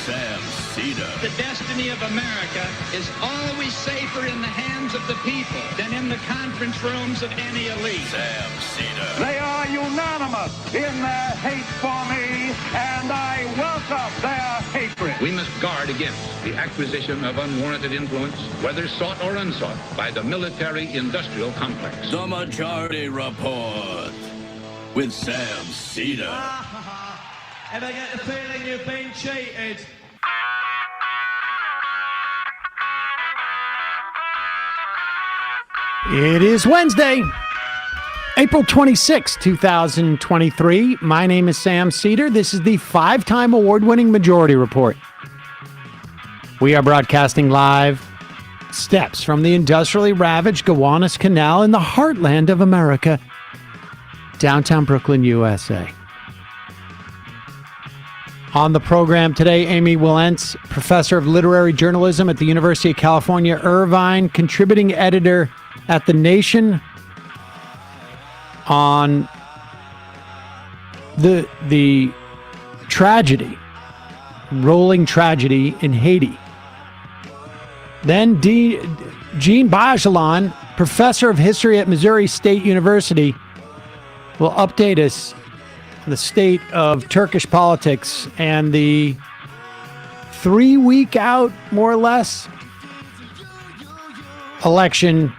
Sam Seder. The destiny of America is always safer in the hands of the people than in the conference rooms of any elite. Sam Seder. They are unanimous in their hate for me, and I welcome their hatred. We must guard against the acquisition of unwarranted influence, whether sought or unsought, by the military-industrial complex. The Majority Report with Sam Seder. If I get the feeling you've been cheated. It is Wednesday, April 26, 2023. My name is Sam Seder. This is the 5-time award-winning Majority Report. We are broadcasting live steps from the industrially ravaged Gowanus Canal in the heartland of America, downtown Brooklyn, USA. On the program today, Amy Wilentz, professor of literary journalism at the University of California Irvine, contributing editor at The Nation, on the tragedy, rolling tragedy in Haiti. Then Djene Bajalan, professor of history at Missouri State University, will update us on the state of Turkish politics and the 3-week out, more or less, election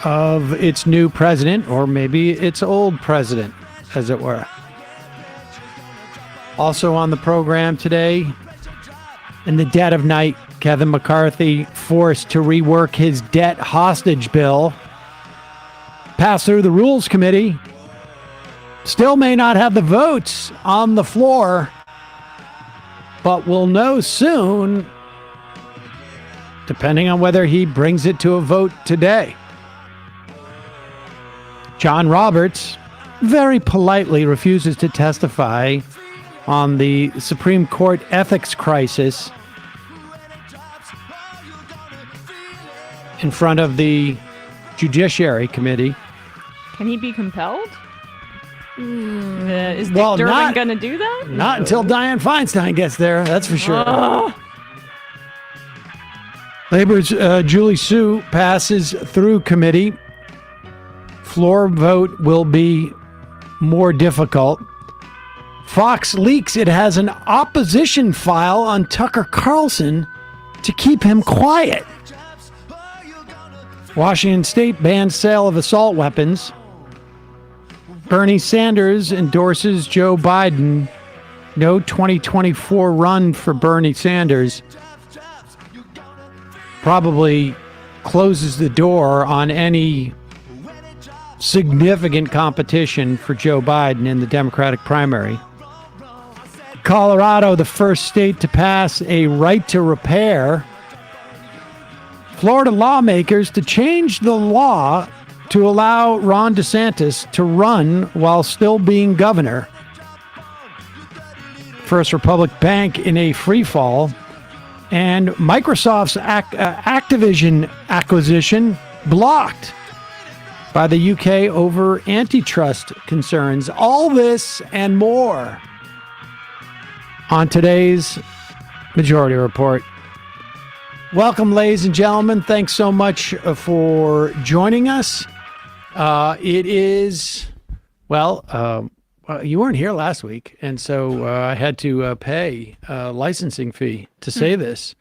of its new president, or maybe its old president, as it were. Also on the program today, in the dead of night, Kevin McCarthy forced to rework his debt hostage bill, passed through the Rules Committee, still may not have the votes on the floor, but we'll know soon, depending on whether he brings it to a vote today. John Roberts very politely refuses to testify on the Supreme Court ethics crisis in front of the Judiciary Committee. Can he be compelled? Is Dick Durbin going to do that? Not until Dianne Feinstein gets there, that's for sure. Labor's Julie Su passes through committee. Floor vote will be more difficult. Fox leaks it has an opposition file on Tucker Carlson to keep him quiet. Washington State bans sale of assault weapons. Bernie Sanders endorses Joe Biden. No 2024 run for Bernie Sanders. Probably closes the door on any significant competition for Joe Biden in the Democratic primary. Colorado, the first state to pass a right to repair. Florida lawmakers to change the law to allow Ron DeSantis to run while still being governor. First Republic Bank in a free fall. And Microsoft's Activision acquisition blocked by the UK over antitrust concerns. All this and more on today's Majority Report. Welcome, ladies and gentlemen. Thanks so much for joining us. It is, you weren't here last week, and so I had to pay a licensing fee to say this.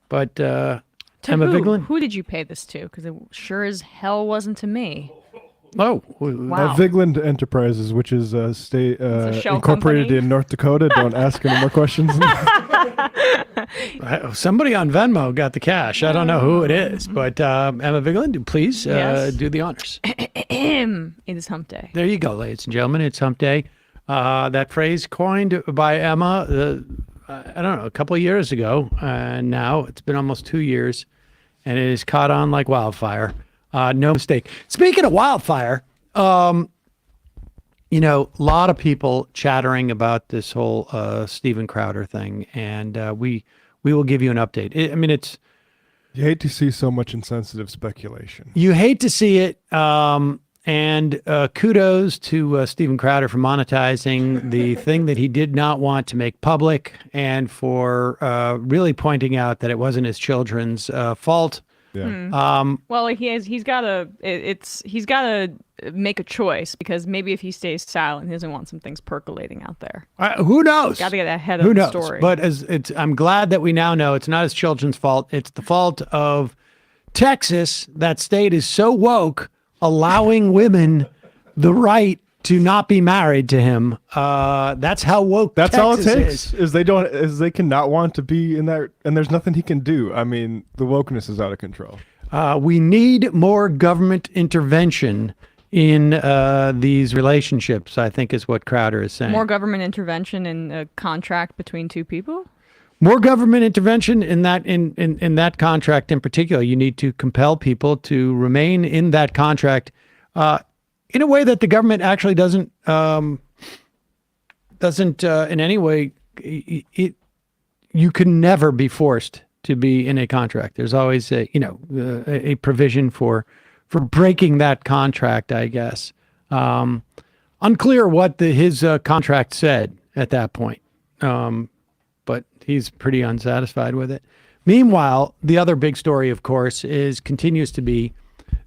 But Emma Vigeland? Who did you pay this to? Because it sure as hell wasn't to me. Oh, wow. Vigeland Enterprises, which is a state incorporated company in North Dakota. Don't ask any more questions. Somebody on Venmo got the cash. I don't know who it is, but Emma Vigeland, please do the honors. It is Hump Day. There you go, ladies and gentlemen. It's Hump Day. That phrase coined by Emma, I don't know, a couple of years ago. Now it's been almost 2 years, and it has caught on like wildfire. No mistake. Speaking of wildfire, a lot of people chattering about this whole Steven Crowder thing, and we will give you an update. You hate to see so much insensitive speculation. You hate to see it, And kudos to Steven Crowder for monetizing the thing that he did not want to make public, and for really pointing out that it wasn't his children's fault. Yeah. Well, he's got to make a choice, because maybe if he stays silent, he doesn't want some things percolating out there. Who knows? Got to get ahead of the story. But I'm glad that we now know it's not his children's fault. It's the fault of Texas. That state is so woke, allowing women the right to not be married to him. That's how woke That's Texas all it takes. is. They cannot want to be in that, and there's nothing he can do. I mean, the wokeness is out of control. We need more government intervention in these relationships, I think, is what Crowder is saying. More government intervention in a contract between two people? More government intervention in that contract in particular. You need to compel people to remain in that contract in a way that the government actually doesn't in any way. You can never be forced to be in a contract. There's always a provision for breaking that contract, I guess. Unclear what his contract said at that point. But he's pretty unsatisfied with it. Meanwhile, the other big story, of course, continues to be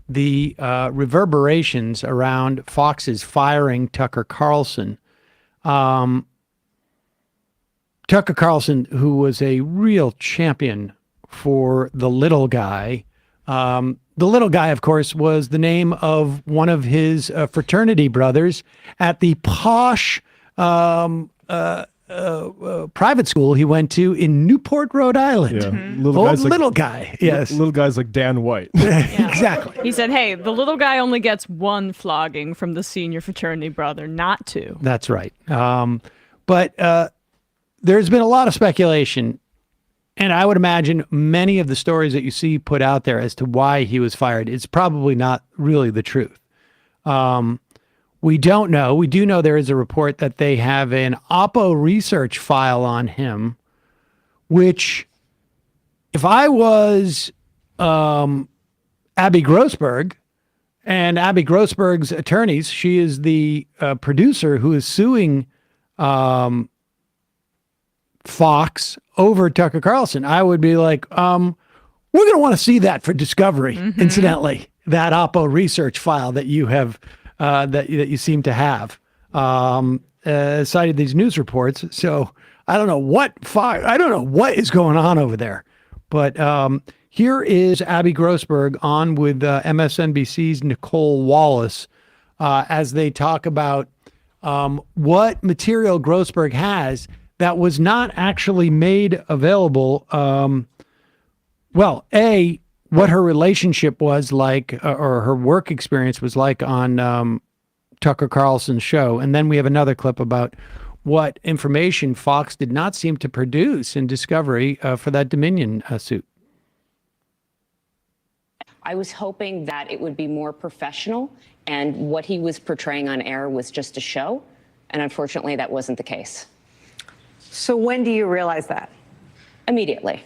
the reverberations around Fox's firing Tucker Carlson. Tucker Carlson, who was a real champion for the little guy. The little guy, of course, was the name of one of his fraternity brothers at the posh private school he went to in Newport, Rhode Island. Yeah. Little guy. Yes. Little guys like Dan White. Exactly. He said, hey, the little guy only gets one flogging from the senior fraternity brother, not two. That's right. But there's been a lot of speculation, and I would imagine many of the stories that you see put out there as to why he was fired, it's probably not really the truth. We don't know. We do know there is a report that they have an Oppo research file on him, which, if I was Abby Grossberg and Abby Grossberg's attorneys, she is the producer who is suing Fox over Tucker Carlson, I would be like, we're going to want to see that for discovery, incidentally, that Oppo research file that you have that you seem to have cited these news reports. So I don't know what is going on over there. But here is Abby Grossberg on with MSNBC's Nicole Wallace as they talk about what material Grossberg has that was not actually made available. What her relationship was like, or her work experience was like on Tucker Carlson's show. And then we have another clip about what information Fox did not seem to produce in discovery for that Dominion suit. I was hoping that it would be more professional, and what he was portraying on air was just a show. And unfortunately, that wasn't the case. So when do you realize that? Immediately.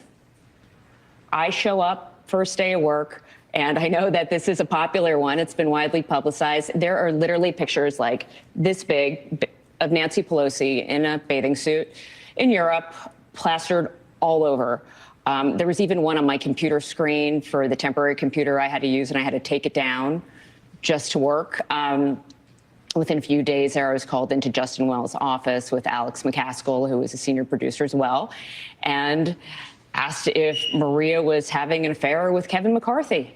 I show up first day of work, and I know that this is a popular one. It's been widely publicized. There are literally pictures like this big of Nancy Pelosi in a bathing suit in Europe, plastered all over. There was even one on my computer screen for the temporary computer I had to use, and I had to take it down just to work. Within a few days there, I was called into Justin Wells' office with Alex McCaskill, who was a senior producer as well, and asked if Maria was having an affair with Kevin McCarthy.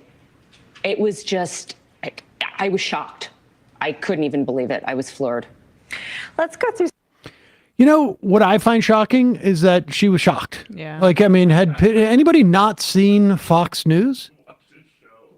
It was just, I was shocked. I couldn't even believe it. I was floored. Let's go through. You know, what I find shocking is that she was shocked. Yeah. Like, I mean, had anybody not seen Fox News?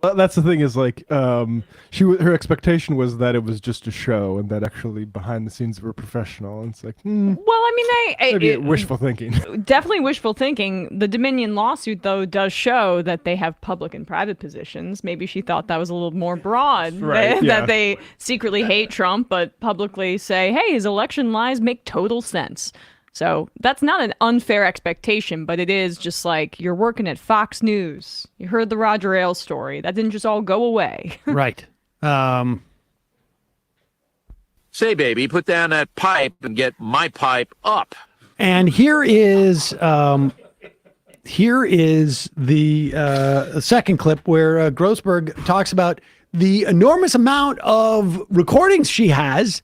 That's the thing is like, her expectation was that it was just a show and that actually behind the scenes were professional. And it's like, well, I mean, maybe wishful thinking. Definitely wishful thinking. The Dominion lawsuit, though, does show that they have public and private positions. Maybe she thought that was a little more broad, right, that they secretly hate Trump, but publicly say, hey, his election lies make total sense. So that's not an unfair expectation, but it is just like, you're working at Fox News. You heard the Roger Ailes story. That didn't just all go away. Right. Say, baby, put down that pipe and get my pipe up. And here is the second clip where Grossberg talks about the enormous amount of recordings she has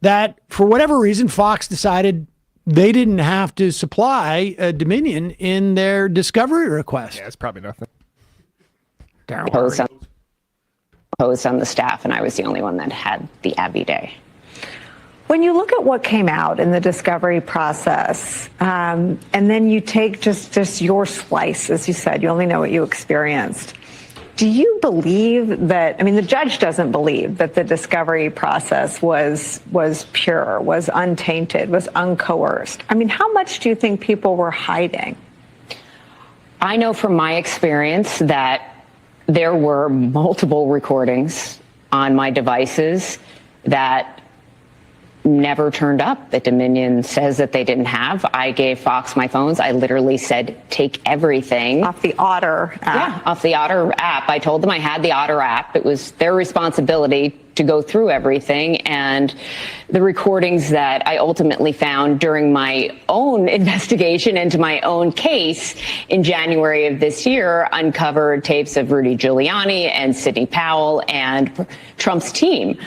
that, for whatever reason, Fox decided they didn't have to supply Dominion in their discovery request. Yeah, it's probably nothing. Posed on the staff, and I was the only one that had the Abby day. When you look at what came out in the discovery process, and then you take just your slice, as you said, you only know what you experienced. Do you believe that, I mean, the judge doesn't believe that the discovery process was pure, was untainted, was uncoerced. I mean, how much do you think people were hiding? I know from my experience that there were multiple recordings on my devices that never turned up, that Dominion says that they didn't have. I gave Fox my phones. I literally said, take everything. Off the Otter app. Yeah, off the Otter app. I told them I had the Otter app. It was their responsibility to go through everything. And the recordings that I ultimately found during my own investigation into my own case in January of this year uncovered tapes of Rudy Giuliani and Sidney Powell and Trump's team.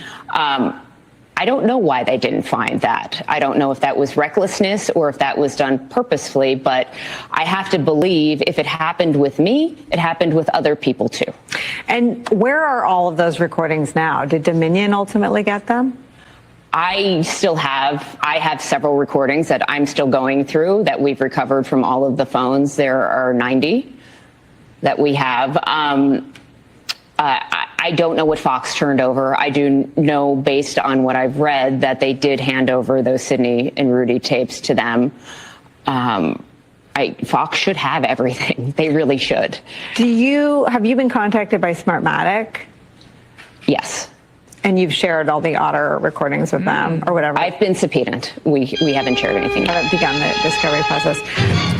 I don't know why they didn't find that. I don't know if that was recklessness or if that was done purposefully, but I have to believe if it happened with me, it happened with other people too. And where are all of those recordings now? Did Dominion ultimately get them? I have several recordings that I'm still going through that we've recovered from all of the phones. There are 90 that we have. I don't know what Fox turned over. I do know, based on what I've read, that they did hand over those Sidney and Rudy tapes to them. Fox should have everything. They really should. Have you been contacted by Smartmatic? Yes. And you've shared all the Otter recordings with them or whatever? I've been subpoenaed. We haven't shared anything. Haven't begun the discovery process.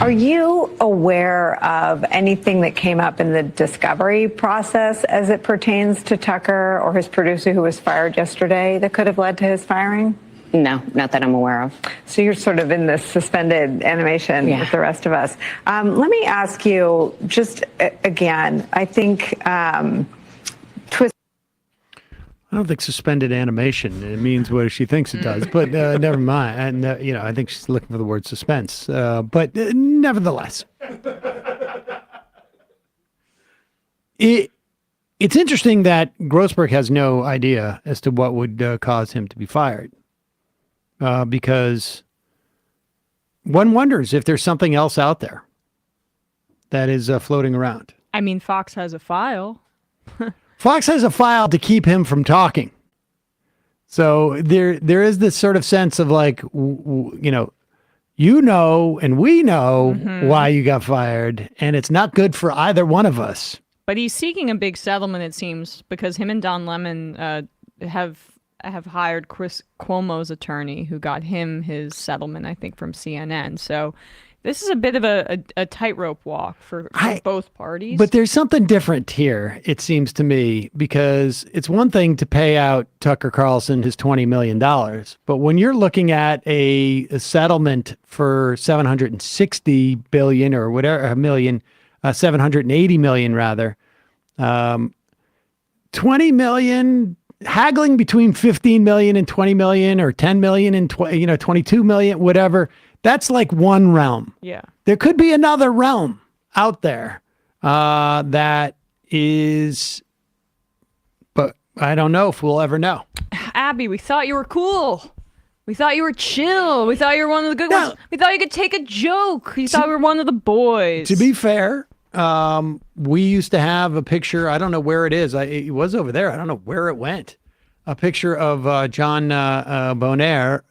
Are you aware of anything that came up in the discovery process as it pertains to Tucker or his producer who was fired yesterday that could have led to his firing? No, not that I'm aware of. So you're sort of in this suspended animation with the rest of us. Let me ask you just again, I think I don't think suspended animation it means what she thinks it does, but never mind. And I think she's looking for the word suspense. But nevertheless, it's interesting that Grossberg has no idea as to what would cause him to be fired, because one wonders if there's something else out there that is floating around. I mean, Fox has a file. Fox has a file to keep him from talking. So there is this sort of sense of like, and we know why you got fired, and it's not good for either one of us. But he's seeking a big settlement, it seems, because him and Don Lemon have hired Chris Cuomo's attorney, who got him his settlement, I think, from CNN. So this is a bit of a tightrope walk for both parties. But there's something different here, it seems to me, because it's one thing to pay out Tucker Carlson his $20 million. But when you're looking at a settlement for $760 billion or whatever, $780 million rather, 20 million, haggling between 15 million and 20 million or 10 million and 22 million, whatever. That's like one realm. Yeah. There could be another realm out there that is, but I don't know if we'll ever know. Abby, we thought you were cool. We thought you were chill. We thought you were one of the good ones. We thought you could take a joke. We thought we were one of the boys. To be fair, we used to have a picture. I don't know where it is. It was over there. I don't know where it went. A picture of John Bonaire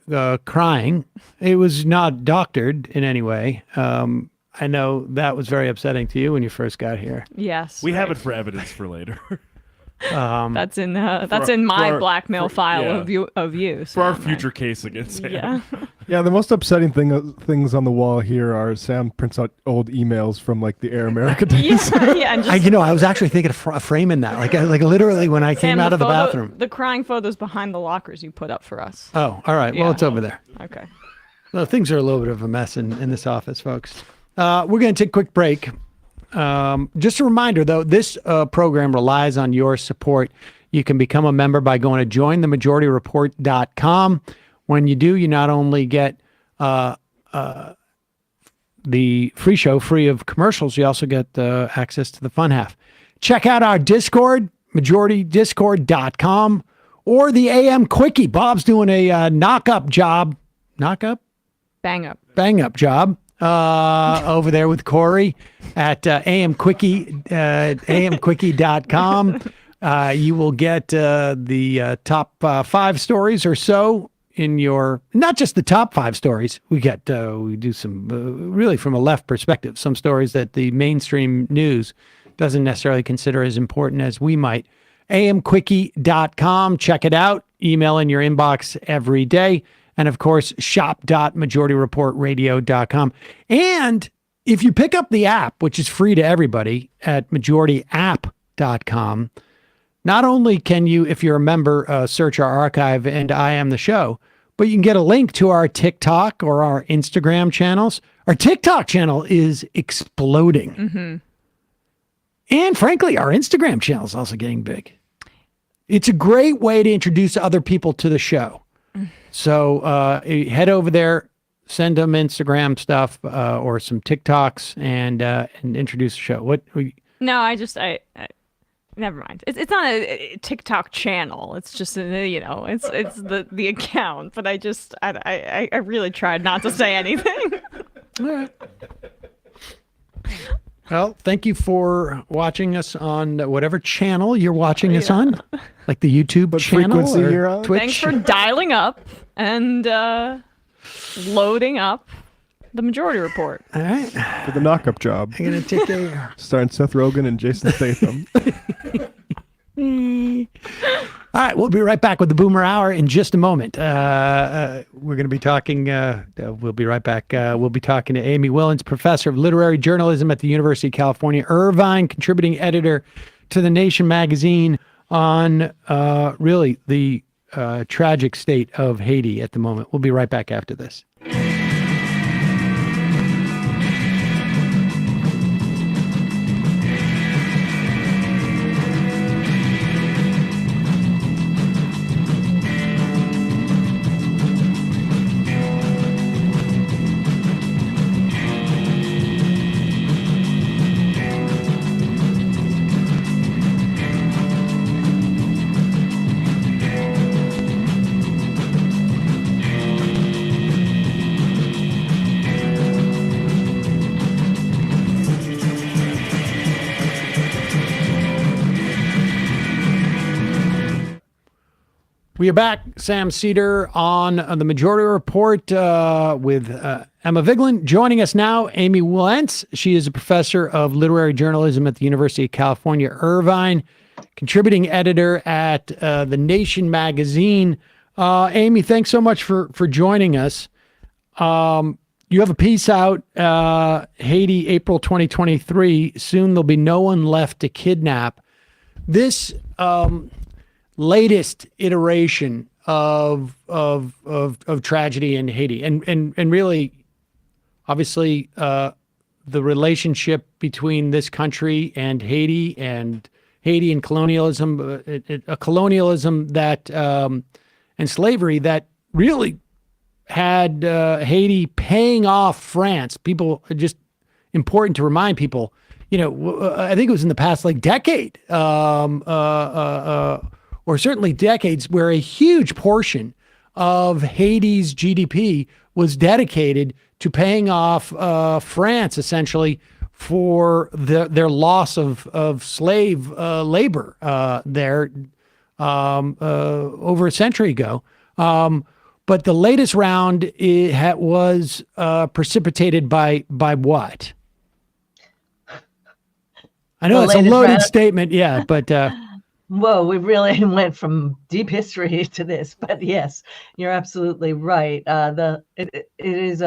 crying. It was not doctored in any way. I know that was very upsetting to you when you first got here. Yes. We have it for evidence for later. That's in my blackmail file of you. So for our future case against him. Yeah. Yeah, the most upsetting things on the wall here are Sam prints out old emails from like the Air America days. And just, I was actually thinking of framing that, like literally when I came Sam, out of the bathroom. The crying photos behind the lockers you put up for us. Oh, all right. Well, it's over there. Okay. Well, things are a little bit of a mess in this office, folks. We're going to take a quick break. Just a reminder, though, this program relies on your support. You can become a member by going to jointhemajorityreport.com. When you do, you not only get the free show free of commercials, you also get access to the fun half. Check out our Discord, majoritydiscord.com, or the AM Quickie. Bob's doing a knock-up job. Knock-up? Bang-up job. Over there with Corey at amquickie.com. You will get the top 5 stories or so in your, not just the top 5 stories. We do some really from a left perspective, some stories that the mainstream news doesn't necessarily consider as important as we might. amquickie.com. Check it out. Email in your inbox every day. And of course, shop.majorityreportradio.com. And if you pick up the app, which is free to everybody at majorityapp.com, not only can you, if you're a member, search our archive and I Am the Show, but you can get a link to our TikTok or our Instagram channels. Our TikTok channel is exploding. Mm-hmm. And frankly, our Instagram channel is also getting big. It's a great way to introduce other people to the show. So head over there, send them Instagram stuff or some TikToks and introduce the show. No, I never mind. It's not a TikTok channel. It's just it's the account. But I really tried not to say anything. All right. Well, thank you for watching us on whatever channel you're watching us on, like the YouTube channel or you're on? Twitch. Thanks for dialing up and loading up the Majority Report. All right. For the knock-up job. I'm going to take a... Starring Seth Rogen and Jason Statham. All right, we'll be right back with the Boomer Hour in just a moment. We're going to be talking, we'll be right back. We'll be talking to Amy Wilentz, professor of literary journalism at the University of California Irvine, contributing editor to The Nation magazine on really the tragic state of Haiti at the moment. We'll be right back after this. We are back. Sam Seder on the Majority Report with Emma Vigeland. Joining us now, Amy Wilentz. She is a professor of literary journalism at the University of California Irvine, contributing editor at The Nation magazine. Amy, thanks so much for joining us. You have a piece out, Haiti, April 2023. Soon there'll be no one left to kidnap. This latest iteration of tragedy in Haiti, and really, obviously, the relationship between this country and Haiti and colonialism, a colonialism that and slavery that really had Haiti paying off France. People, just important to remind people, I think it was in the past decade, or certainly decades, where a huge portion of Haiti's GDP was dedicated to paying off France, essentially, for their loss of slave labor there over a century ago. But the latest round was precipitated by what? I know it's a loaded statement, yeah, but... Whoa, we really went from deep history to this, but yes, you're absolutely right. It is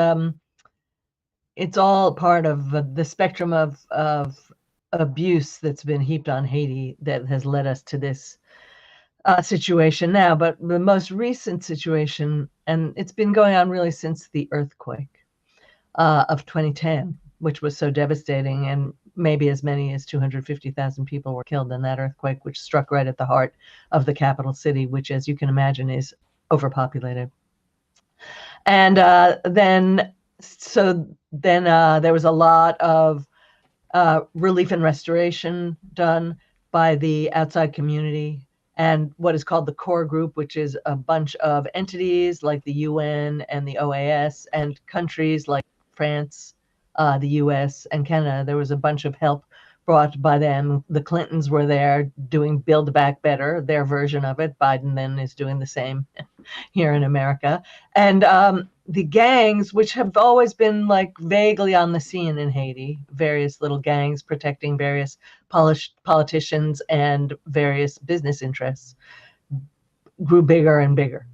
it's all part of the spectrum of abuse that's been heaped on Haiti that has led us to this situation now. But the most recent situation, and it's been going on really since the earthquake of 2010, which was so devastating, and maybe as many as 250,000 people were killed in that earthquake, which struck right at the heart of the capital city, which, as you can imagine, is overpopulated. And then there was a lot of relief and restoration done by the outside community and what is called the core group, which is a bunch of entities like the UN and the OAS and countries like France, the US, and Canada. There was a bunch of help brought by them. The Clintons were there doing Build Back Better, their version of it. Biden then is doing the same here in America. And the gangs, which have always been like vaguely on the scene in Haiti, various little gangs protecting various politicians and various business interests, grew bigger and bigger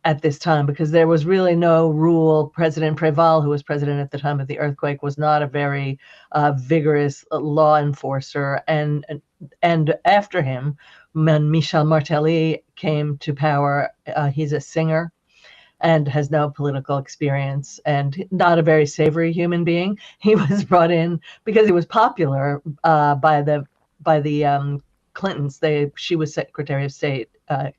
at this time, because there was really no rule. President Preval, who was president at the time of the earthquake, was not a very vigorous law enforcer. And after him, when Michel Martelly came to power, he's a singer and has no political experience and not a very savory human being. He was brought in because he was popular by the Clintons. She was Secretary of State,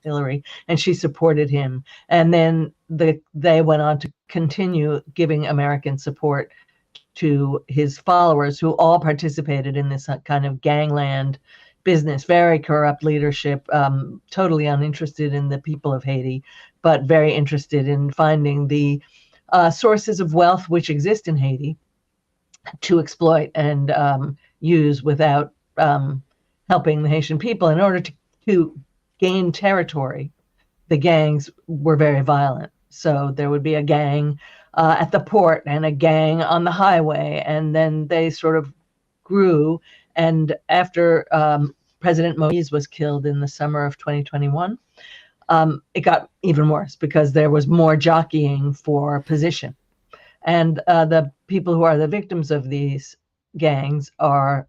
Hillary, and she supported him. And then they went on to continue giving American support to his followers, who all participated in this kind of gangland business, very corrupt leadership, totally uninterested in the people of Haiti, but very interested in finding the sources of wealth which exist in Haiti to exploit and use without helping the Haitian people. In order to gain territory, the gangs were very violent. So there would be a gang at the port and a gang on the highway, and then they sort of grew. And after President Moïse was killed in the summer of 2021, it got even worse because there was more jockeying for position. And the people who are the victims of these gangs are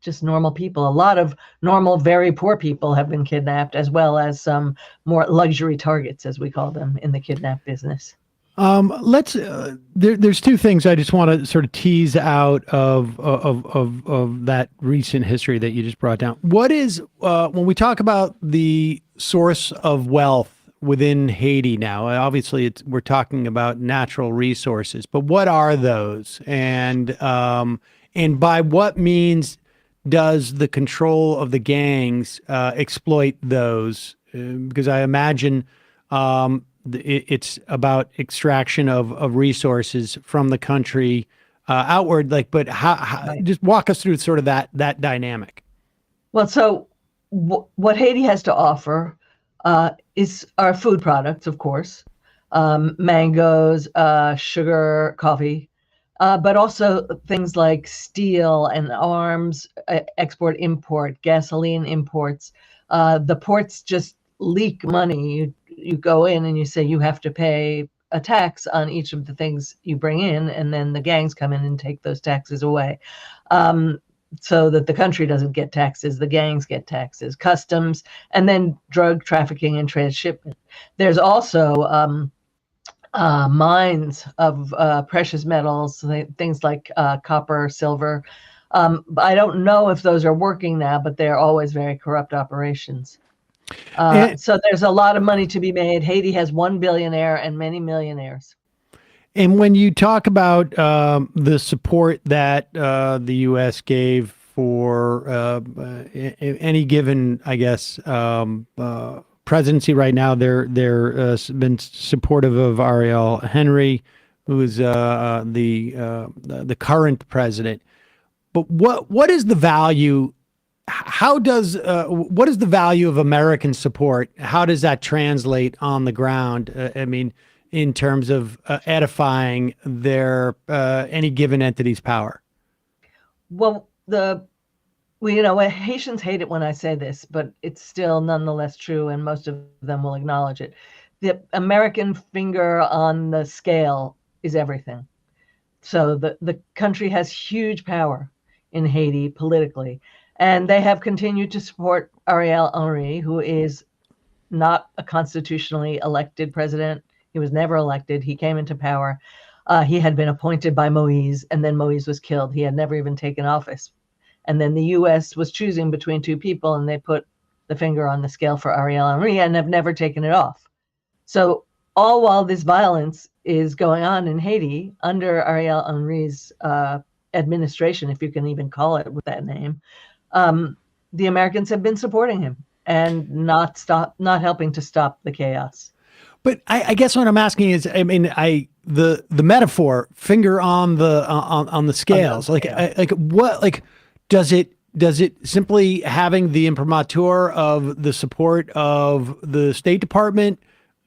just normal people. A lot of normal, very poor people have been kidnapped, as well as some more luxury targets, as we call them, in the kidnap business. There's two things I just want to sort of tease out of that recent history that you just brought down. What is, when we talk about the source of wealth within Haiti now, obviously we're talking about natural resources, but what are those? And by what means does the control of the gangs exploit those? Because I imagine it's about extraction of resources from the country outward. But how just walk us through sort of that dynamic. Well, so what Haiti has to offer is our food products, of course, mangoes, sugar, coffee, but also things like steel and arms, export, import, gasoline imports. The ports just leak money. You go in and you say you have to pay a tax on each of the things you bring in, and then the gangs come in and take those taxes away. So that the country doesn't get taxes, the gangs get taxes, customs, and then drug trafficking and transshipment. There's also mines of precious metals, things like copper, silver. I don't know if those are working now, but they're always very corrupt operations. So there's a lot of money to be made. Haiti has one billionaire and many millionaires. And when you talk about the support that the U.S. gave for any given, I guess, presidency right now, they're been supportive of Ariel Henry, who is the current president. But what is the value? What is the value of American support? How does that translate on the ground? I mean, in terms of edifying their any given entity's power? Well, Haitians hate it when I say this, but it's still nonetheless true, and most of them will acknowledge it. The American finger on the scale is everything. So the country has huge power in Haiti politically, and they have continued to support Ariel Henry, who is not a constitutionally elected president. He was never elected. He came into power. He had been appointed by Moise, and then Moise was killed. He had never even taken office. And then the U.S. was choosing between two people, and they put the finger on the scale for Ariel Henry and have never taken it off. So all while this violence is going on in Haiti under Ariel Henry's administration, if you can even call it with that name, the Americans have been supporting him and not helping to stop the chaos. But I guess what I'm asking is, the metaphor, finger on the scales, does it simply having the imprimatur of the support of the State Department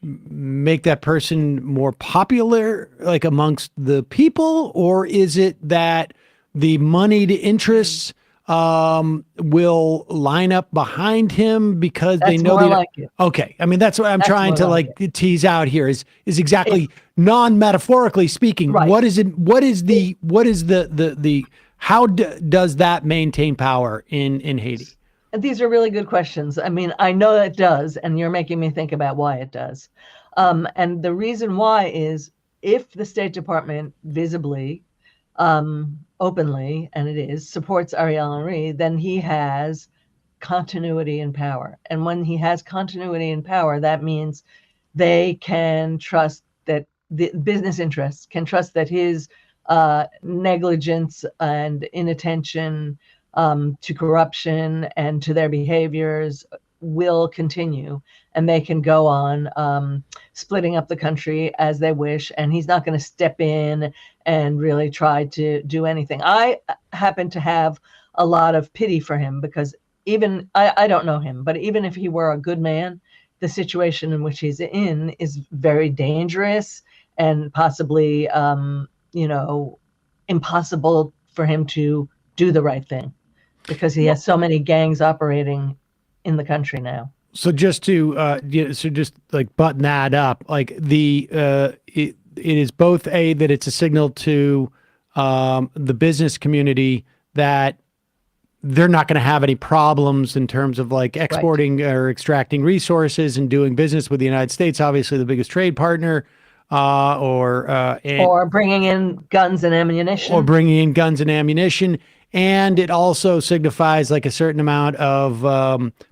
make that person more popular, like amongst the people, or is it that the moneyed interests will line up behind him because they know okay. I mean, that's what I'm trying to tease out here is exactly non-metaphorically speaking. Right. What is it? What is the how does that maintain power in Haiti? These are really good questions. I mean, I know it does, and you're making me think about why it does. And the reason why is if the State Department visibly, openly, and it is, supports Ariel Henry, then he has continuity in power. And when he has continuity in power, that means they can trust that the business interests can trust that his negligence and inattention to corruption and to their behaviors will continue, and they can go on splitting up the country as they wish, and he's not going to step in and really try to do anything. I happen to have a lot of pity for him because even I don't know him, but even if he were a good man, the situation in which he's in is very dangerous and possibly impossible for him to do the right thing because he has so many gangs operating in the country now. So just to button that up, like it is both that it's a signal to the business community that they're not going to have any problems in terms of like exporting or extracting resources and doing business with the United States, obviously the biggest trade partner, or bringing in guns and ammunition. And it also signifies like a certain amount of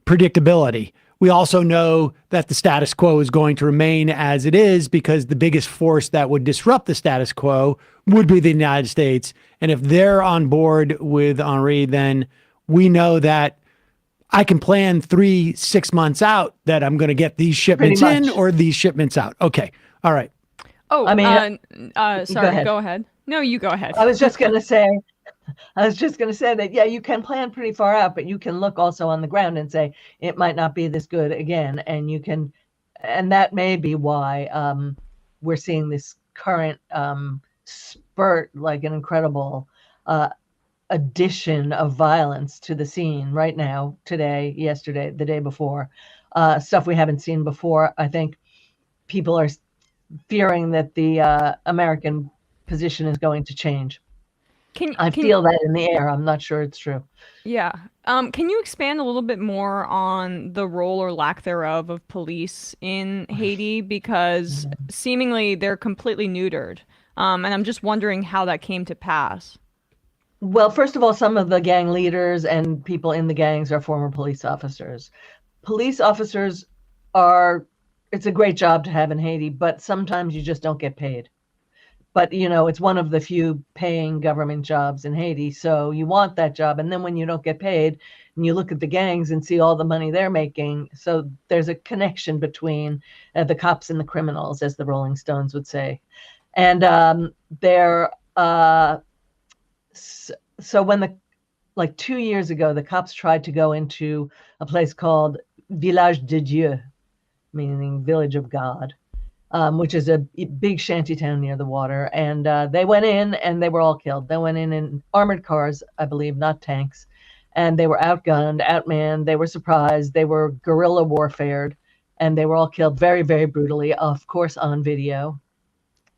predictability. We also know that the status quo is going to remain as it is because the biggest force that would disrupt the status quo would be the United States. And if they're on board with Henry, then we know that I can plan 3-6 months out that I'm going to get these shipments in or these shipments out. Okay. All right. Oh, sorry, go ahead. No, you go ahead. I was just going to say that, yeah, you can plan pretty far out, but you can look also on the ground and say, it might not be this good again. And that may be why we're seeing this current spurt, like an incredible addition of violence to the scene right now, today, yesterday, the day before, stuff we haven't seen before. I think people are fearing that the American position is going to change. I feel that in the air. I'm not sure it's true. Yeah. Can you expand a little bit more on the role or lack thereof of police in Haiti? Because seemingly they're completely neutered. And I'm just wondering how that came to pass. Well, first of all, some of the gang leaders and people in the gangs are former police officers. Police officers it's a great job to have in Haiti, but sometimes you just don't get paid. But, it's one of the few paying government jobs in Haiti. So you want that job. And then when you don't get paid and you look at the gangs and see all the money they're making. So there's a connection between the cops and the criminals, as the Rolling Stones would say. And so when 2 years ago, the cops tried to go into a place called Village de Dieu, meaning Village of God. Which is a big shanty town near the water. And they went in and they were all killed. They went in armored cars, I believe, not tanks. and they were outgunned, outmanned. They were surprised. They were guerrilla warfared, and they were all killed very, very brutally, of course, on video.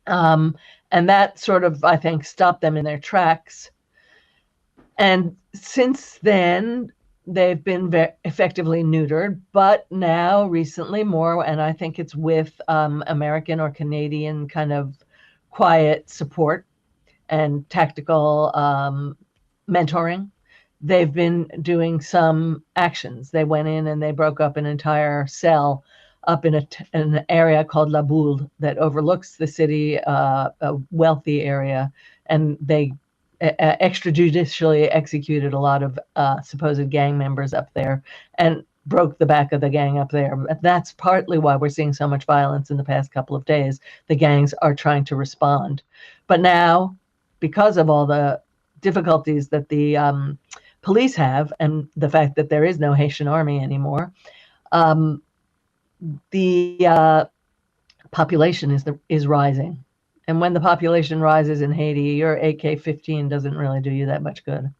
And that sort of, I think, stopped them in their tracks. And since then, they've been effectively neutered, but now recently more, and I think it's with American or Canadian kind of quiet support and tactical mentoring, they've been doing some actions. They went in and they broke up an entire cell up in an area called La Boule that overlooks the city, a wealthy area, and they extrajudicially executed a lot of supposed gang members up there and broke the back of the gang up there. That's partly why we're seeing so much violence in the past couple of days. The gangs are trying to respond. But now, because of all the difficulties that the police have and the fact that there is no Haitian army anymore, the population is rising. And when the population rises in Haiti, your AK-15 doesn't really do you that much good.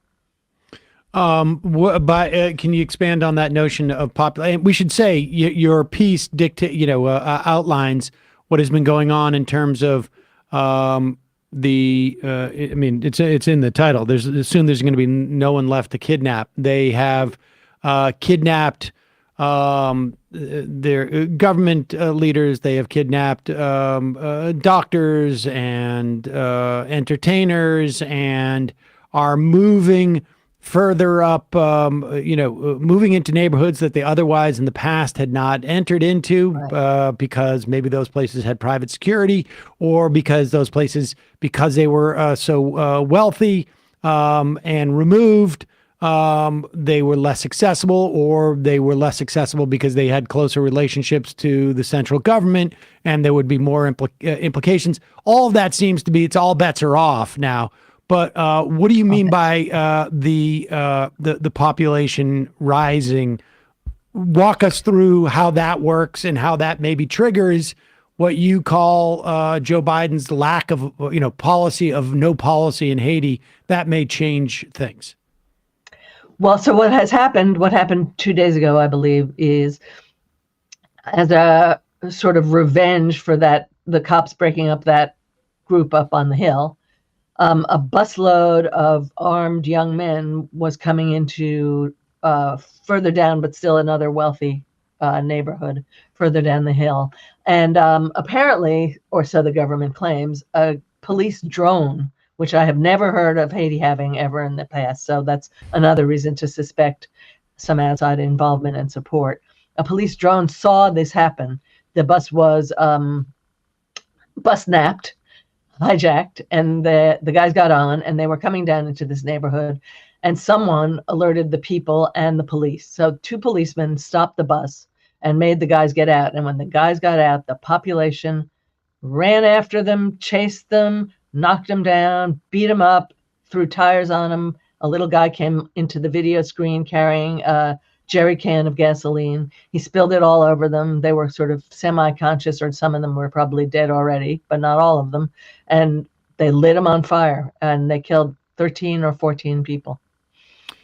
Can you expand on that notion of population? We should say your piece outlines what has been going on in terms of I mean, it's in the title. Soon there's going to be no one left to kidnap. They have kidnapped their government leaders. They have kidnapped doctors and entertainers, and are moving further up, moving into neighborhoods that they otherwise in the past had not entered into, because maybe those places had private security, or because those places, because they were so wealthy and removed, they were less accessible, or they were less accessible because they had closer relationships to the central government, and there would be more implications. All of that seems to be, it's all bets are off now. But what do you mean by the population rising? Walk us through how that works and how that maybe triggers what you call Joe Biden's lack of policy of no policy in Haiti that may change things. Well, so what happened 2 days ago, I believe, is as a sort of revenge for the cops breaking up that group up on the hill. A busload of armed young men was coming into further down, but still another wealthy neighborhood further down the hill. And apparently, or so the government claims, a police drone, which I have never heard of Haiti having ever in the past. So that's another reason to suspect some outside involvement and support. A police drone saw this happen. The bus was bus-napped, hijacked, and the guys got on, and they were coming down into this neighborhood, and someone alerted the people and the police. So 2 policemen stopped the bus and made the guys get out. And when the guys got out, the population ran after them, chased them, knocked them down, beat them up, threw tires on them. A little guy came into the video screen carrying a jerry can of gasoline. He spilled it all over them. They were sort of semi-conscious, or some of them were probably dead already, but not all of them. And they lit them on fire, and they killed 13 or 14 people.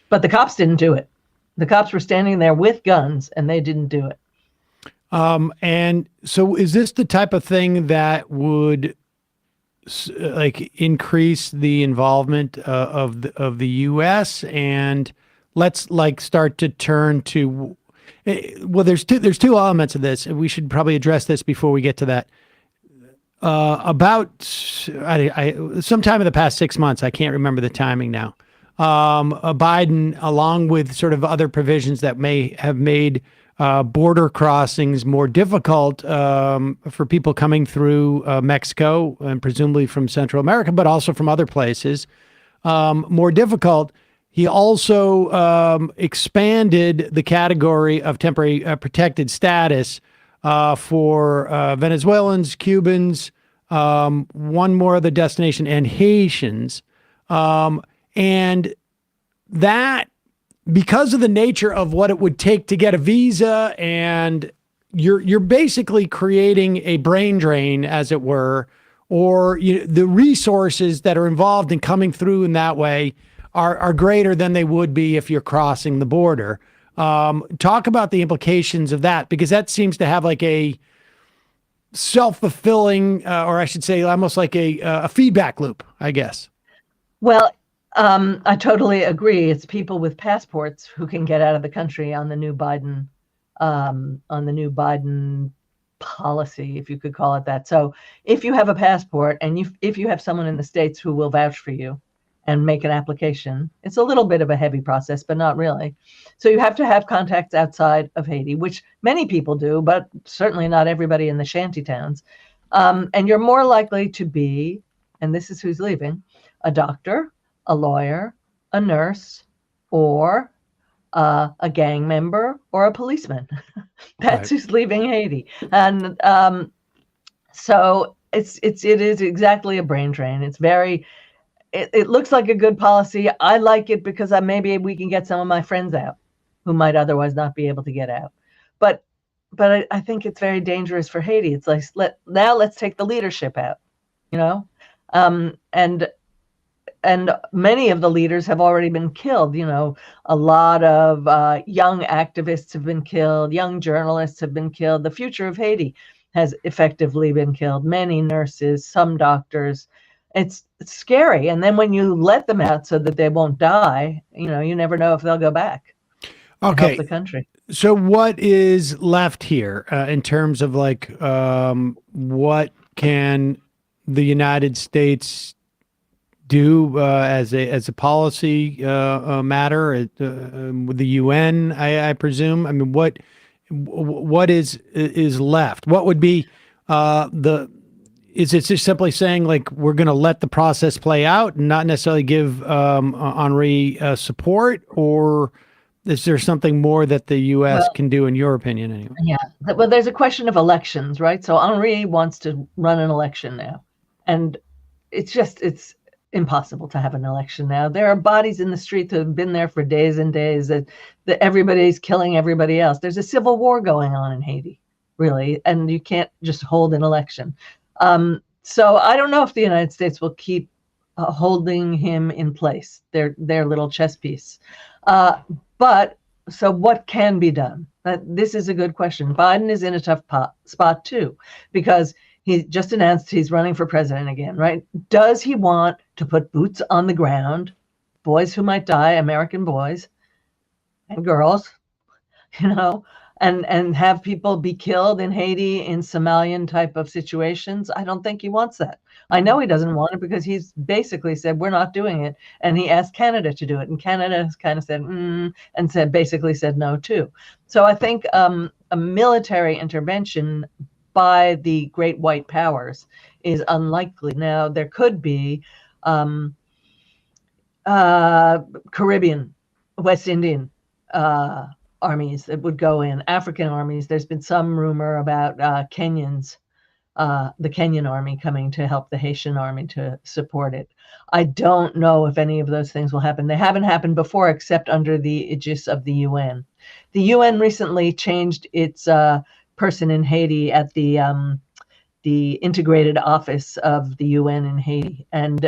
But the cops didn't do it. The cops were standing there with guns, and they didn't do it. And so is this the type of thing that would increase the involvement of the U.S.? And let's start to turn to, well, there's two elements of this, and we should probably address this before we get to that. About sometime in the past 6 months, I can't remember the timing now, Biden, along with sort of other provisions that may have made border crossings more difficult for people coming through Mexico and presumably from Central America, but also from other places, more difficult. He also expanded the category of temporary protected status for Venezuelans, Cubans, one more other destination, and Haitians. And that, because of the nature of what it would take to get a visa, and you're basically creating a brain drain, as it were, or the resources that are involved in coming through in that way are greater than they would be if you're crossing the border. Talk about the implications of that, because that seems to have like a self-fulfilling, or I should say almost like a feedback loop, I guess. Well, I totally agree. It's people with passports who can get out of the country on the new Biden policy, if you could call it that. So if you have a passport and if you have someone in the States who will vouch for you and make an application, it's a little bit of a heavy process, but not really. So you have to have contacts outside of Haiti, which many people do, but certainly not everybody in the shanty towns. And you're more likely to be, and this is who's leaving, a doctor, a lawyer, a nurse, or a gang member, or a policeman. That's who's leaving Haiti. And so it is exactly a brain drain. It's very, it looks like a good policy. I like it because maybe we can get some of my friends out who might otherwise not be able to get out. But I think it's very dangerous for Haiti. It's like, let's take the leadership out, you know? And many of the leaders have already been killed. You know, a lot of young activists have been killed. Young journalists have been killed. The future of Haiti has effectively been killed. Many nurses, some doctors. It's scary. And then when you let them out so that they won't die, you know, you never know if they'll go back. Okay. Help the country. So what is left here in terms of like what can the United States do as a policy matter with the UN? I presume. I mean, what is left? What would be is it just simply saying like we're going to let the process play out and not necessarily give Henri support, or is there something more that the U.S. can do, in your opinion, anyway? Yeah. Well, there's a question of elections, right? So Henri wants to run an election now, and it's impossible to have an election now. There are bodies in the street that have been there for days and days that everybody's killing everybody else. There's a civil war going on in Haiti, really, and you can't just hold an election. So I don't know if the United States will keep holding him in place, their little chess piece. But so what can be done? This is a good question. Biden is in a tough spot too, because he just announced he's running for president again, right? Does he want to put boots on the ground, boys who might die, American boys and girls, you know, and have people be killed in Haiti in Somalian type of situations? I don't think he wants that. I know he doesn't want it because he's basically said, we're not doing it. And he asked Canada to do it. And Canada has kind of said, and basically said no too. So I think a military intervention by the great white powers is unlikely. Now, there could be Caribbean, West Indian armies that would go in, African armies. There's been some rumor about Kenyans, the Kenyan army coming to help the Haitian army to support it. I don't know if any of those things will happen. They haven't happened before except under the aegis of the UN. The UN recently changed its person in Haiti at the integrated office of the UN in Haiti. And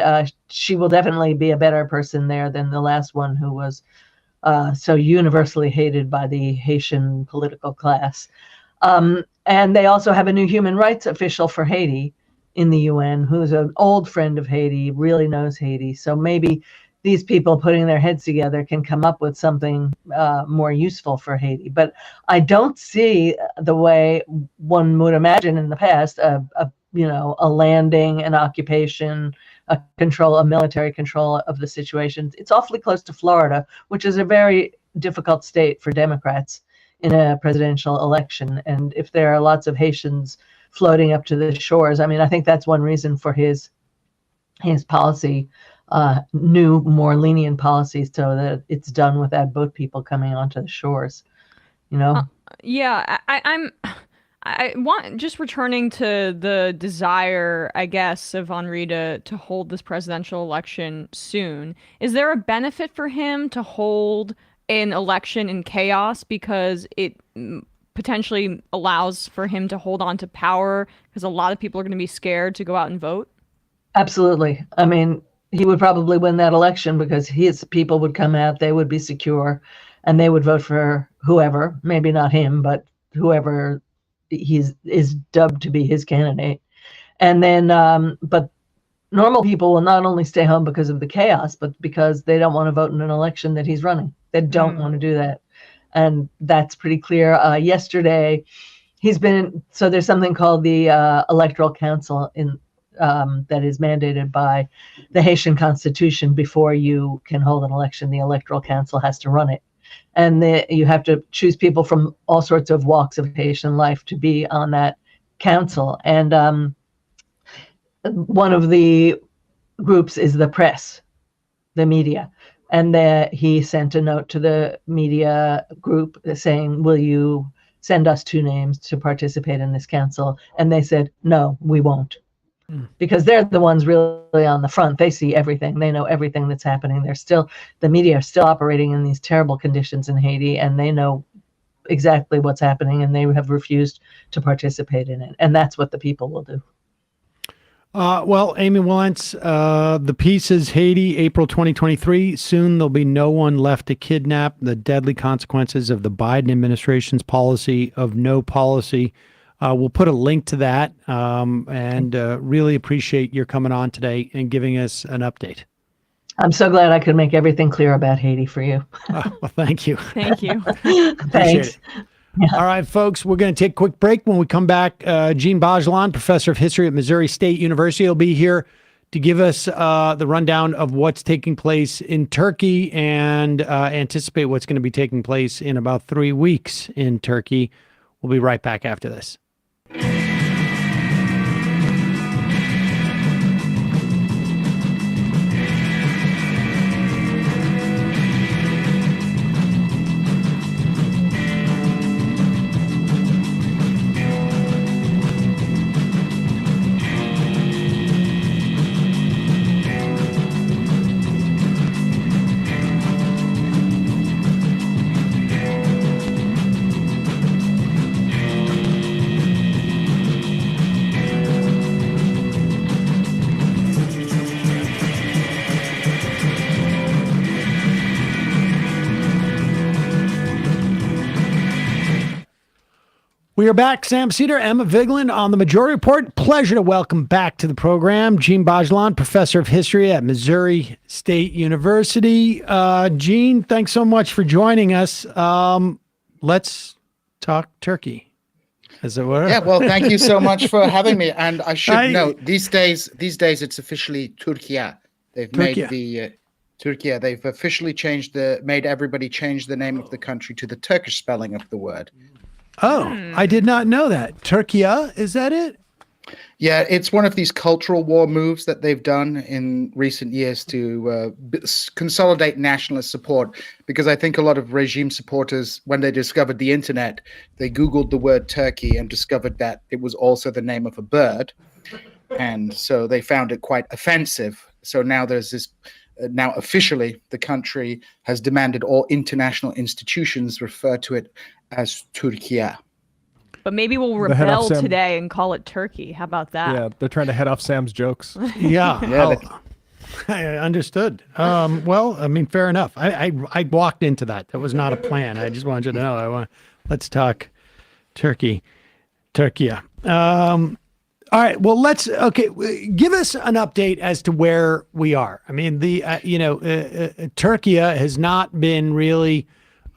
she will definitely be a better person there than the last one who was so universally hated by the Haitian political class. And they also have a new human rights official for Haiti in the UN, who's an old friend of Haiti, really knows Haiti. So maybe these people putting their heads together can come up with something more useful for Haiti. But I don't see the way one would imagine in the past, a landing, an occupation, a military control of the situation. It's awfully close to Florida, which is a very difficult state for Democrats in a presidential election. And if there are lots of Haitians floating up to the shores, I mean, I think that's one reason for his policy, new, more lenient policies, so that it's done without boat people coming onto the shores, you know? Yeah, I want, just returning to the desire, I guess, of Henri to hold this presidential election soon. Is there a benefit for him to hold an election in chaos because it potentially allows for him to hold on to power because a lot of people are going to be scared to go out and vote? Absolutely. I mean, he would probably win that election because his people would come out, they would be secure, and they would vote for whoever, maybe not him, but whoever is dubbed to be his candidate. And then, but normal people will not only stay home because of the chaos, but because they don't want to vote in an election that he's running. They don't want to do that. And that's pretty clear. Yesterday, so there's something called the Electoral Council that is mandated by the Haitian Constitution. Before you can hold an election, the Electoral Council has to run it. And you have to choose people from all sorts of walks of Haitian life to be on that council. And one of the groups is the press, the media. And he sent a note to the media group saying, will you send us 2 names to participate in this council? And they said, no, we won't. Because they're the ones really on the front. They see everything. They know everything that's happening. The media are still operating in these terrible conditions in Haiti, and they know exactly what's happening, and they have refused to participate in it. And that's what the people will do. Well, Amy Wilentz, the piece is Haiti, April 2023. Soon there'll be no one left to kidnap. The deadly consequences of the Biden administration's policy of no policy. We'll put a link to that, and really appreciate your coming on today and giving us an update. I'm so glad I could make everything clear about Haiti for you. Well, thank you. Thank you. Thanks. Yeah. All right, folks, we're going to take a quick break. When we come back, Djene Bajalan, professor of history at Missouri State University, will be here to give us the rundown of what's taking place in Turkey and anticipate what's going to be taking place in about 3 weeks in Turkey. We'll be right back after this. We are back. Sam Seder, Emma Vigeland on the Majority Report. Pleasure to welcome back to the program Djene Bajalan, professor of history at Missouri State University. Djene, thanks so much for joining us. Let's talk Turkey, as it were. Yeah, well, thank you so much for having me. And I should note, these days it's officially Turkiya. They've made the Turkiya. They've officially made everybody change the name of the country to the Turkish spelling of the word. Oh, I did not know that. Turkiya, is that it? Yeah, it's one of these cultural war moves that they've done in recent years to consolidate nationalist support, because I think a lot of regime supporters, when they discovered the internet, they Googled the word Turkey and discovered that it was also the name of a bird. And so they found it quite offensive. So now there's this, now officially the country has demanded all international institutions refer to it as Turkiya. But maybe we'll rebel today and call it Turkey. How about that? Yeah, they're trying to head off Sam's jokes. Yeah, I understood. Well, I mean, fair enough. I walked into that. That was not a plan. I just wanted you to know. Let's talk Turkey. Turkiya. All right. Well, give us an update as to where we are. I mean, Turkiya has not been really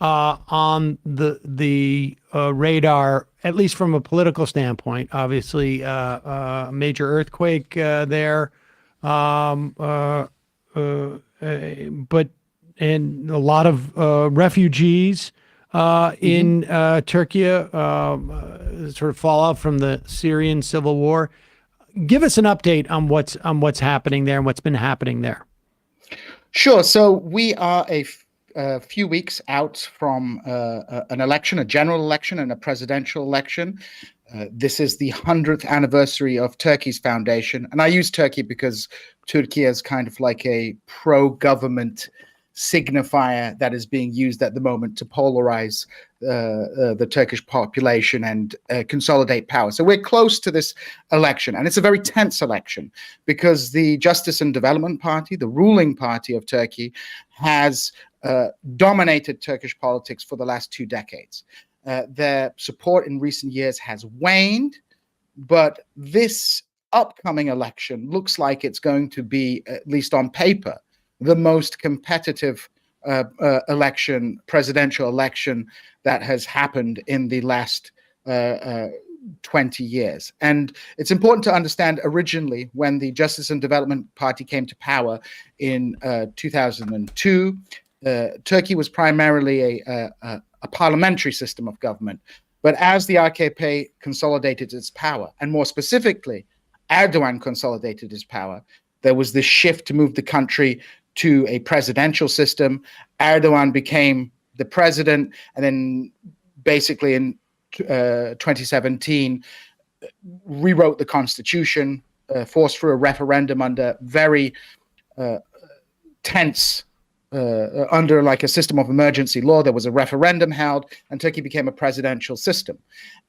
on the radar, at least from a political standpoint. Obviously, a major earthquake there, but and a lot of refugees in Turkiya, sort of fallout from the Syrian civil war. Give us an update on what's happening there and what's been happening there. Sure. So we are a few weeks out from an election, a general election and a presidential election. This is the 100th anniversary of Turkey's foundation. And I use Turkey because Turkey is kind of like a pro-government signifier that is being used at the moment to polarize the Turkish population and consolidate power. So we're close to this election, and it's a very tense election because the Justice and Development Party, the ruling party of Turkey, has dominated Turkish politics for the last 2 decades. Their support in recent years has waned, but this upcoming election looks like it's going to be, at least on paper, the most competitive presidential election that has happened in the last 20 years. And it's important to understand, originally, when the Justice and Development Party came to power in 2002, Turkey was primarily a parliamentary system of government. But as the AKP consolidated its power, and more specifically, Erdogan consolidated his power, there was this shift to move the country to a presidential system. Erdogan became the president, and then basically in 2017 rewrote the constitution, forced through a referendum under very tense, under like a system of emergency law. There was a referendum held, and Turkey became a presidential system.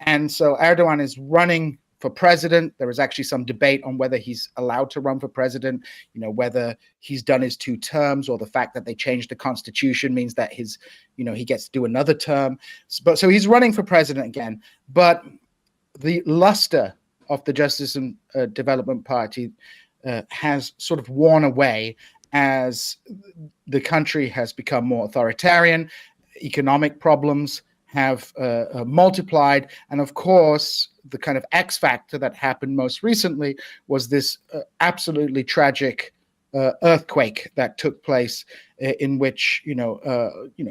And so Erdogan is running for president. There is actually some debate on whether he's allowed to run for president, whether he's done his 2 terms, or the fact that they changed the constitution means that he gets to do another term. So he's running for president again. But the luster of the Justice and Development Party has sort of worn away as the country has become more authoritarian. Economic problems have multiplied. And of course, the kind of X factor that happened most recently was this absolutely tragic earthquake that took place, in which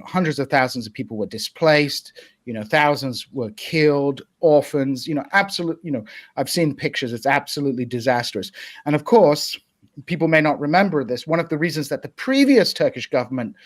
hundreds of thousands of people were displaced, thousands were killed, orphans, I've seen pictures. It's absolutely disastrous. And of course, people may not remember this. One of the reasons that the previous Turkish government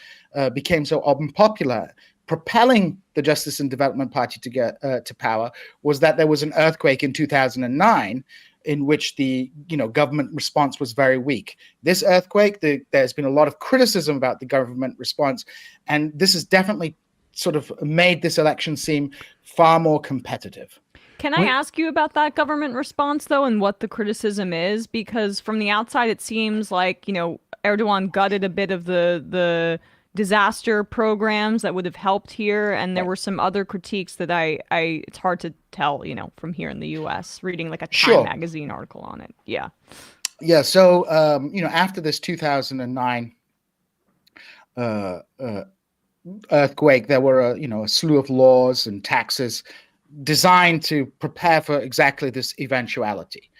became so unpopular, propelling the Justice and Development Party to get to power, was that there was an earthquake in 2009 in which the government response was very weak. This earthquake, there's been a lot of criticism about the government response, and this has definitely sort of made this election seem far more competitive. Can I ask you about that government response, though, and what the criticism is? Because from the outside, it seems like, Erdogan gutted a bit of the disaster programs that would have helped here, and there were some other critiques that it's hard to tell, from here in the U.S., reading like a Time magazine article on it. Yeah. Yeah. So, after this 2009 earthquake, there were a slew of laws and taxes designed to prepare for exactly this eventuality.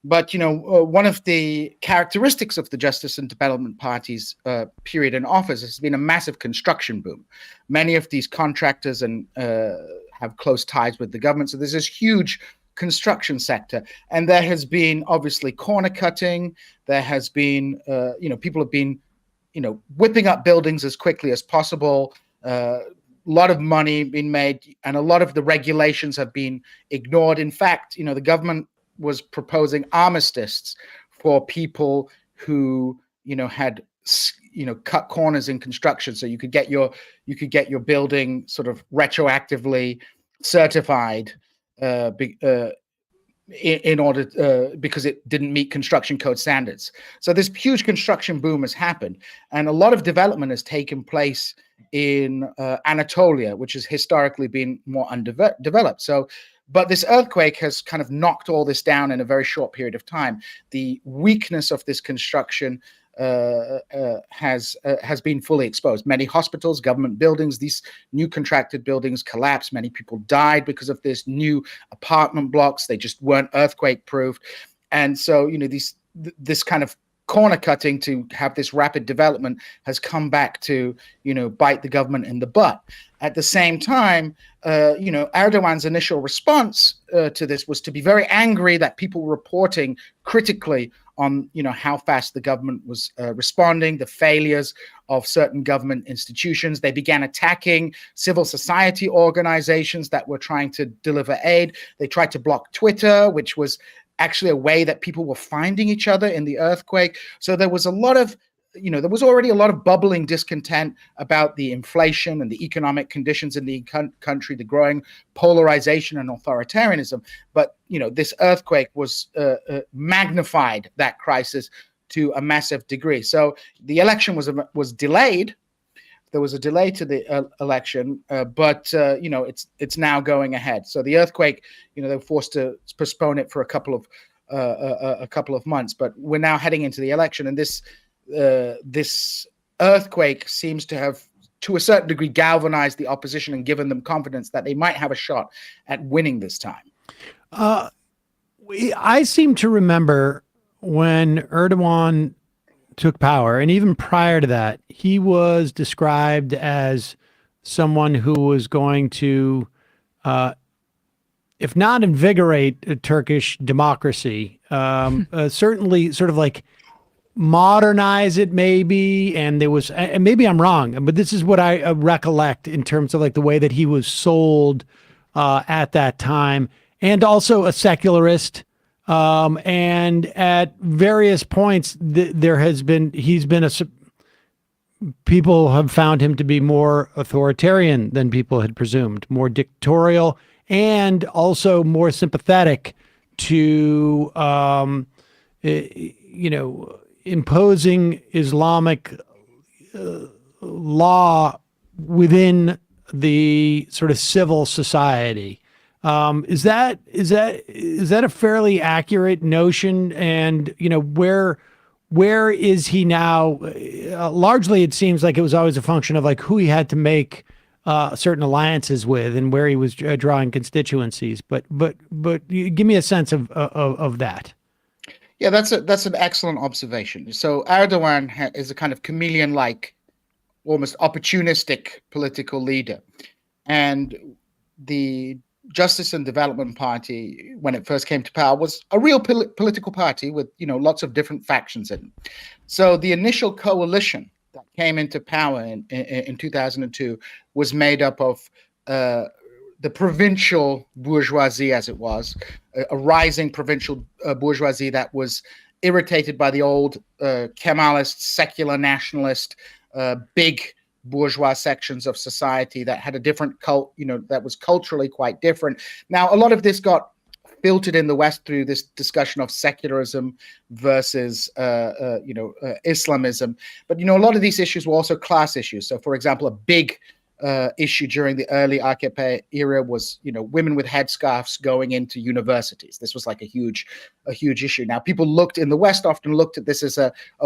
But, one of the characteristics of the Justice and Development Party's period in office has been a massive construction boom. Many of these contractors have close ties with the government. So there's this huge construction sector. And there has been obviously corner cutting. There has been, people have been, whipping up buildings as quickly as possible. A lot of money being made, and a lot of the regulations have been ignored. In fact, the government was proposing armistices for people who, had, cut corners in construction, so you could get your building sort of retroactively certified in order because it didn't meet construction code standards. So this huge construction boom has happened, and a lot of development has taken place in Anatolia, which has historically been more undeveloped. But this earthquake has kind of knocked all this down in a very short period of time. The weakness of this construction has been fully exposed. Many hospitals, government buildings, these new contracted buildings collapsed. Many people died because of this. New apartment blocks, they just weren't earthquake proof. And so, this kind of corner cutting to have this rapid development has come back to, bite the government in the butt. At the same time, Erdogan's initial response to this was to be very angry that people were reporting critically on, how fast the government was responding, the failures of certain government institutions. They began attacking civil society organizations that were trying to deliver aid. They tried to block Twitter, which was actually a way that people were finding each other in the earthquake. So there was a lot of there was already a lot of bubbling discontent about the inflation and the economic conditions in the country, the growing polarization and authoritarianism. But, this earthquake was magnified that crisis to a massive degree. So the election was delayed. There was a delay to the election, but it's now going ahead. So the earthquake, they were forced to postpone it for a couple of months. But we're now heading into the election, and this earthquake seems to have, to a certain degree, galvanized the opposition and given them confidence that they might have a shot at winning this time. I seem to remember when Erdogan took power, and even prior to that, he was described as someone who was going to, if not invigorate Turkish democracy, certainly sort of like modernize it maybe. And there was, and maybe I'm wrong, but this is what I recollect in terms of like the way that he was sold at that time, and also a secularist. And at various points, people have found him to be more authoritarian than people had presumed, more dictatorial, and also more sympathetic to, imposing Islamic law within the sort of civil society. Is that a fairly accurate notion? And where is he now? Largely, it seems like it was always a function of like who he had to make certain alliances with and where he was drawing constituencies. But give me a sense of that. Yeah, that's an excellent observation. So Erdogan is a kind of chameleon-like, almost opportunistic political leader, and the Justice and Development Party, when it first came to power, was a real political party with lots of different factions in it. So the initial coalition that came into power in 2002 was made up of the provincial bourgeoisie, as it was, a rising provincial bourgeoisie that was irritated by the old Kemalist, secular nationalist, big bourgeois sections of society that had a different cult, that was culturally quite different. Now, a lot of this got filtered in the West through this discussion of secularism versus, Islamism. But, a lot of these issues were also class issues. So, for example, a big issue during the early AKP era was, women with headscarves going into universities. This was like a huge issue. Now, people in the West often looked at this as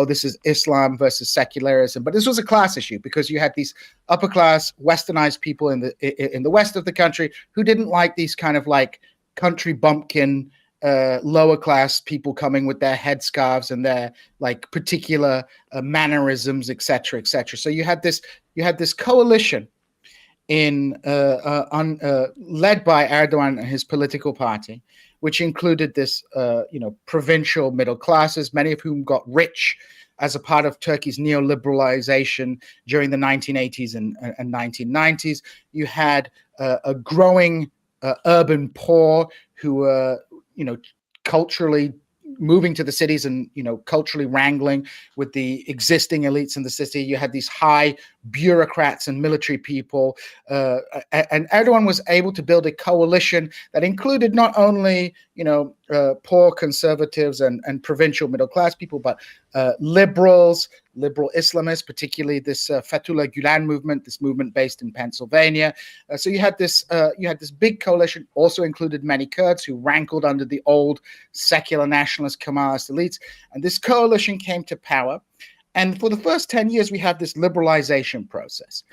this is Islam versus secularism, but this was a class issue because you had these upper class, westernized people in the West of the country who didn't like these kind of like country bumpkin, lower class people coming with their headscarves and their like particular mannerisms, etc., etc. So you had this coalition led by Erdogan and his political party, which included this, provincial middle classes, many of whom got rich as a part of Turkey's neoliberalization during the 1980s and 1990s. You had a growing urban poor who were, culturally moving to the cities and, culturally wrangling with the existing elites in the city. You had these high bureaucrats and military people. And Erdogan was able to build a coalition that included not only, poor conservatives and provincial middle class people, but liberal Islamists, particularly this Fethullah Gulen movement, this movement based in Pennsylvania. So you had this big coalition, also included many Kurds who rankled under the old secular nationalist Kemalist elites. And this coalition came to power. And for the first 10 years, we had this liberalization process.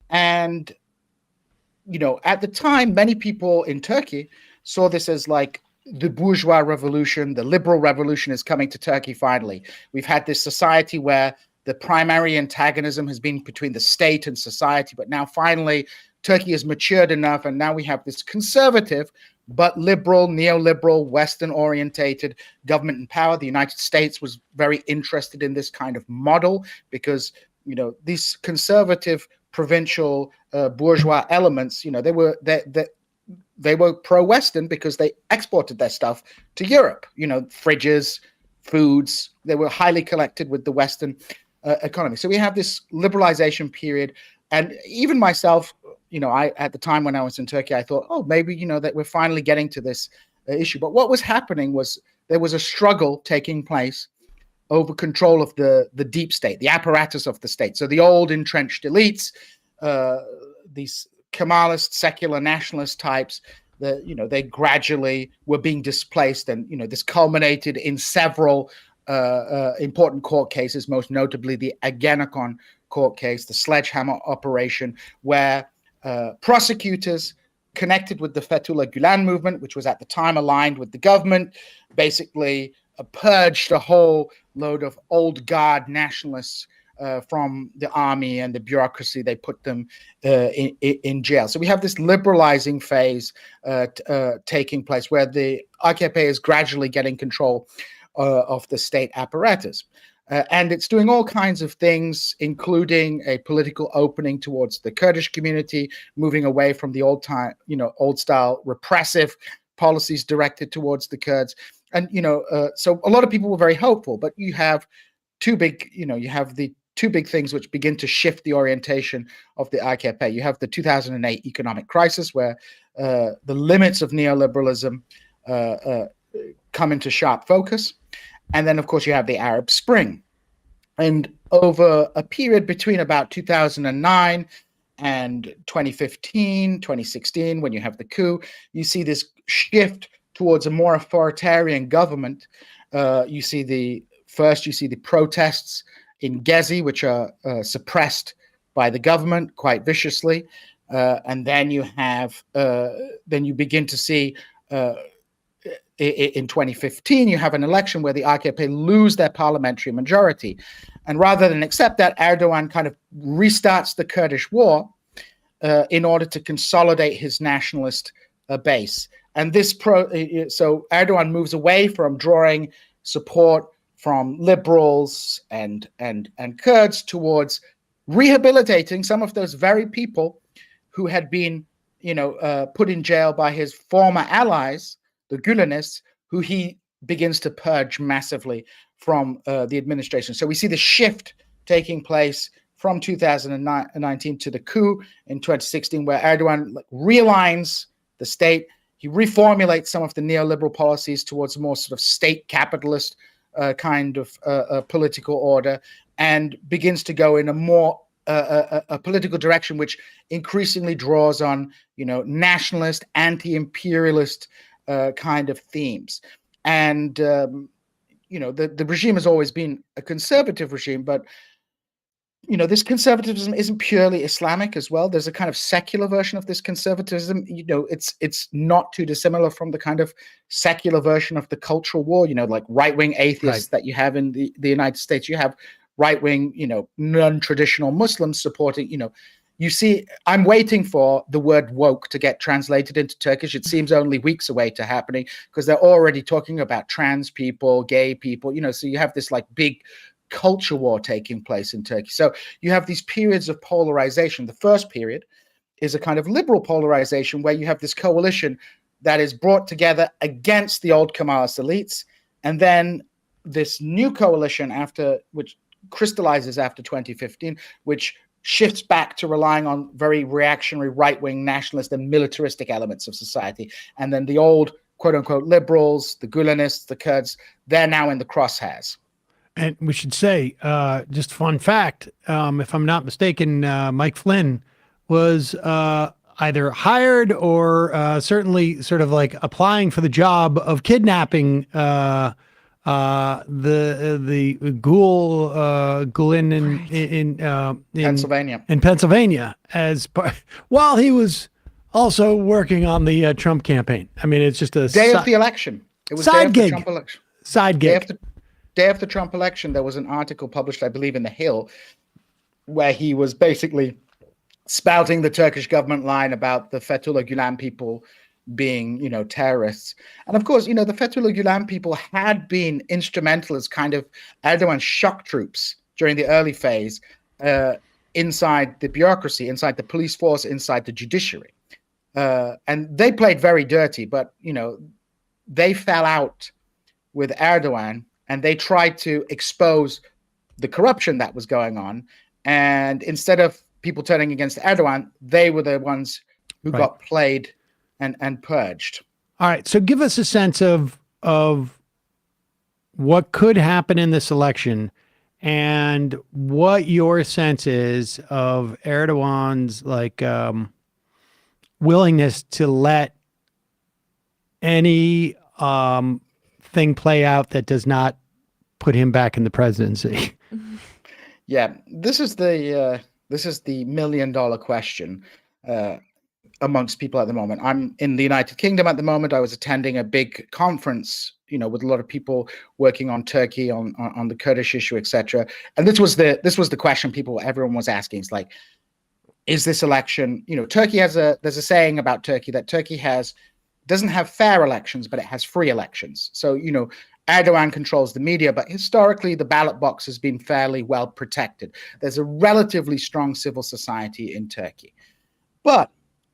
And, at the time, many people in Turkey saw this as like the bourgeois revolution, the liberal revolution is coming to Turkey finally. We've had this society where the primary antagonism has been between the state and society, but now finally Turkey has matured enough, and now we have this conservative but liberal, neoliberal, Western-orientated government in power. The United States was very interested in this kind of model because, these conservative provincial bourgeois elements, they were pro-Western because they exported their stuff to Europe, fridges, foods. They were highly connected with the Western economy. So we have this liberalization period, and even myself, I at the time when I was in Turkey, I thought, oh, maybe that we're finally getting to this issue. But what was happening was there was a struggle taking place over control of the deep state, the apparatus of the state. So the old entrenched elites, these Kemalist secular nationalist types, they gradually were being displaced, and this culminated in several important court cases, most notably the Ergenekon court case, the sledgehammer operation, where prosecutors connected with the Fethullah Gulen movement, which was at the time aligned with the government, basically purged a whole load of old guard nationalists from the army and the bureaucracy. They put them in jail. So we have this liberalizing phase taking place where the AKP is gradually getting control of the state apparatus. And it's doing all kinds of things, including a political opening towards the Kurdish community, moving away from the old style repressive policies directed towards the Kurds. And, so a lot of people were very hopeful, but you have the two big things which begin to shift the orientation of the AKP. You have the 2008 economic crisis, where the limits of neoliberalism come into sharp focus. And then, of course, you have the Arab Spring. And over a period between about 2009 and 2015, 2016, when you have the coup, you see this shift towards a more authoritarian government. You see the protests in Gezi, which are suppressed by the government quite viciously. And then you begin to see in 2015, you have an election where the AKP lose their parliamentary majority. And rather than accept that, Erdogan kind of restarts the Kurdish war in order to consolidate his nationalist base. And so Erdogan moves away from drawing support from liberals and Kurds towards rehabilitating some of those very people who had been, put in jail by his former allies, the Gülenists, who he begins to purge massively from the administration. So we see the shift taking place from 2019 to the coup in 2016, where Erdogan realigns the state. He reformulates some of the neoliberal policies towards a more sort of state capitalist kind of political order, and begins to go in a more a political direction which increasingly draws on nationalist, anti-imperialist kind of themes. And the regime has always been a conservative regime, but this conservatism isn't purely Islamic as well. There's a kind of secular version of this conservatism. It's not too dissimilar from the kind of secular version of the cultural war, like right-wing atheists that you have in the United States. You have right-wing, non-traditional Muslims supporting, you see, I'm waiting for the word woke to get translated into Turkish. It seems only weeks away to happening, because they're already talking about trans people, gay people, so you have this like big culture war taking place in Turkey. So you have these periods of polarization. The first period is a kind of liberal polarization where you have this coalition that is brought together against the old Kemalist elites, and then this new coalition which crystallizes after 2015, which shifts back to relying on very reactionary right-wing nationalist and militaristic elements of society. And then the old quote-unquote liberals, the Gülenists, the Kurds, they're now in the crosshairs. And we should say, just fun fact, if I'm not mistaken, Mike Flynn was either hired or certainly sort of like applying for the job of kidnapping the Gulen in Pennsylvania. In Pennsylvania, while he was also working on the Trump campaign. I mean, it's just a day of the election. It was side gig. Trump election. Side gig. Day after Trump election, there was an article published, I believe, in The Hill, where he was basically spouting the Turkish government line about the Fethullah Gulen people being, terrorists. And of course, the Fethullah Gulen people had been instrumental as kind of Erdogan's shock troops during the early phase inside the bureaucracy, inside the police force, inside the judiciary. And they played very dirty, but, they fell out with Erdogan, and they tried to expose the corruption that was going on. And instead of people turning against Erdogan, they were the ones who got played and purged. All right. So give us a sense of what could happen in this election and what your sense is of Erdogan's willingness to let any thing play out that does not put him back in the presidency. Yeah, this is the $1 million question amongst people at the moment. I'm in the United Kingdom at the moment. I was attending a big conference, with a lot of people working on Turkey, on the Kurdish issue, etc. And this was the question everyone was asking. It's like, is this election? Turkey there's a saying about Turkey that Turkey doesn't have fair elections, but it has free elections. So Erdogan controls the media, but historically the ballot box has been fairly well protected. There's a relatively strong civil society in Turkey, but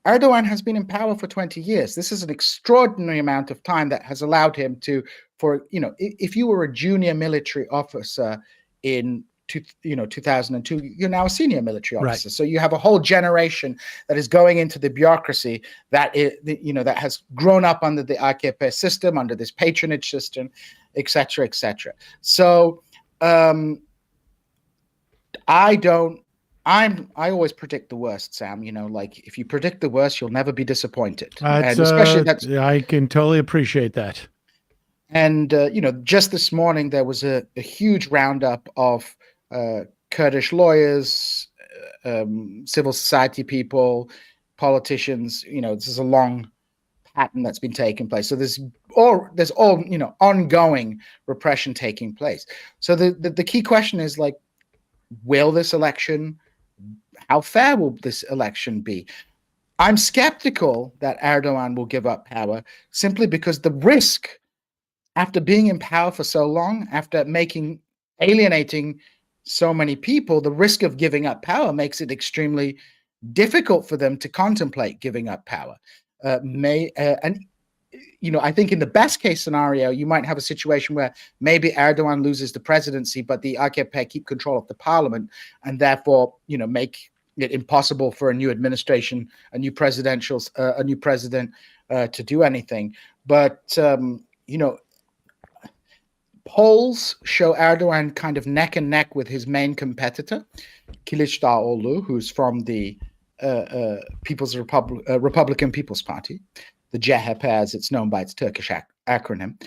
Erdogan has been in power for 20 years. This is an extraordinary amount of time that has allowed him if you were a junior military officer in 2002, you're now a senior military officer. Right. So you have a whole generation that is going into the bureaucracy that has grown up under the AKP system, under this patronage system, et cetera, et cetera. So I always predict the worst, Sam. If you predict the worst, you'll never be disappointed. And especially I can totally appreciate that. And just this morning there was a huge roundup of Kurdish lawyers, civil society people, politicians. This is a long pattern that's been taking place. So there's ongoing repression taking place. So the key question is will this election? How fair will this election be? I'm skeptical that Erdogan will give up power simply because the risk, after being in power for so long, after alienating so many people, the risk of giving up power makes it extremely difficult for them to contemplate giving up power. I think in the best case scenario, you might have a situation where maybe Erdogan loses the presidency, but the AKP keep control of the parliament and therefore, make it impossible for a new administration, a new president to do anything. But, polls show Erdogan kind of neck and neck with his main competitor, Kılıçdaroğlu, who's from the Republican People's Party, the CHP as it's known by its Turkish acronym.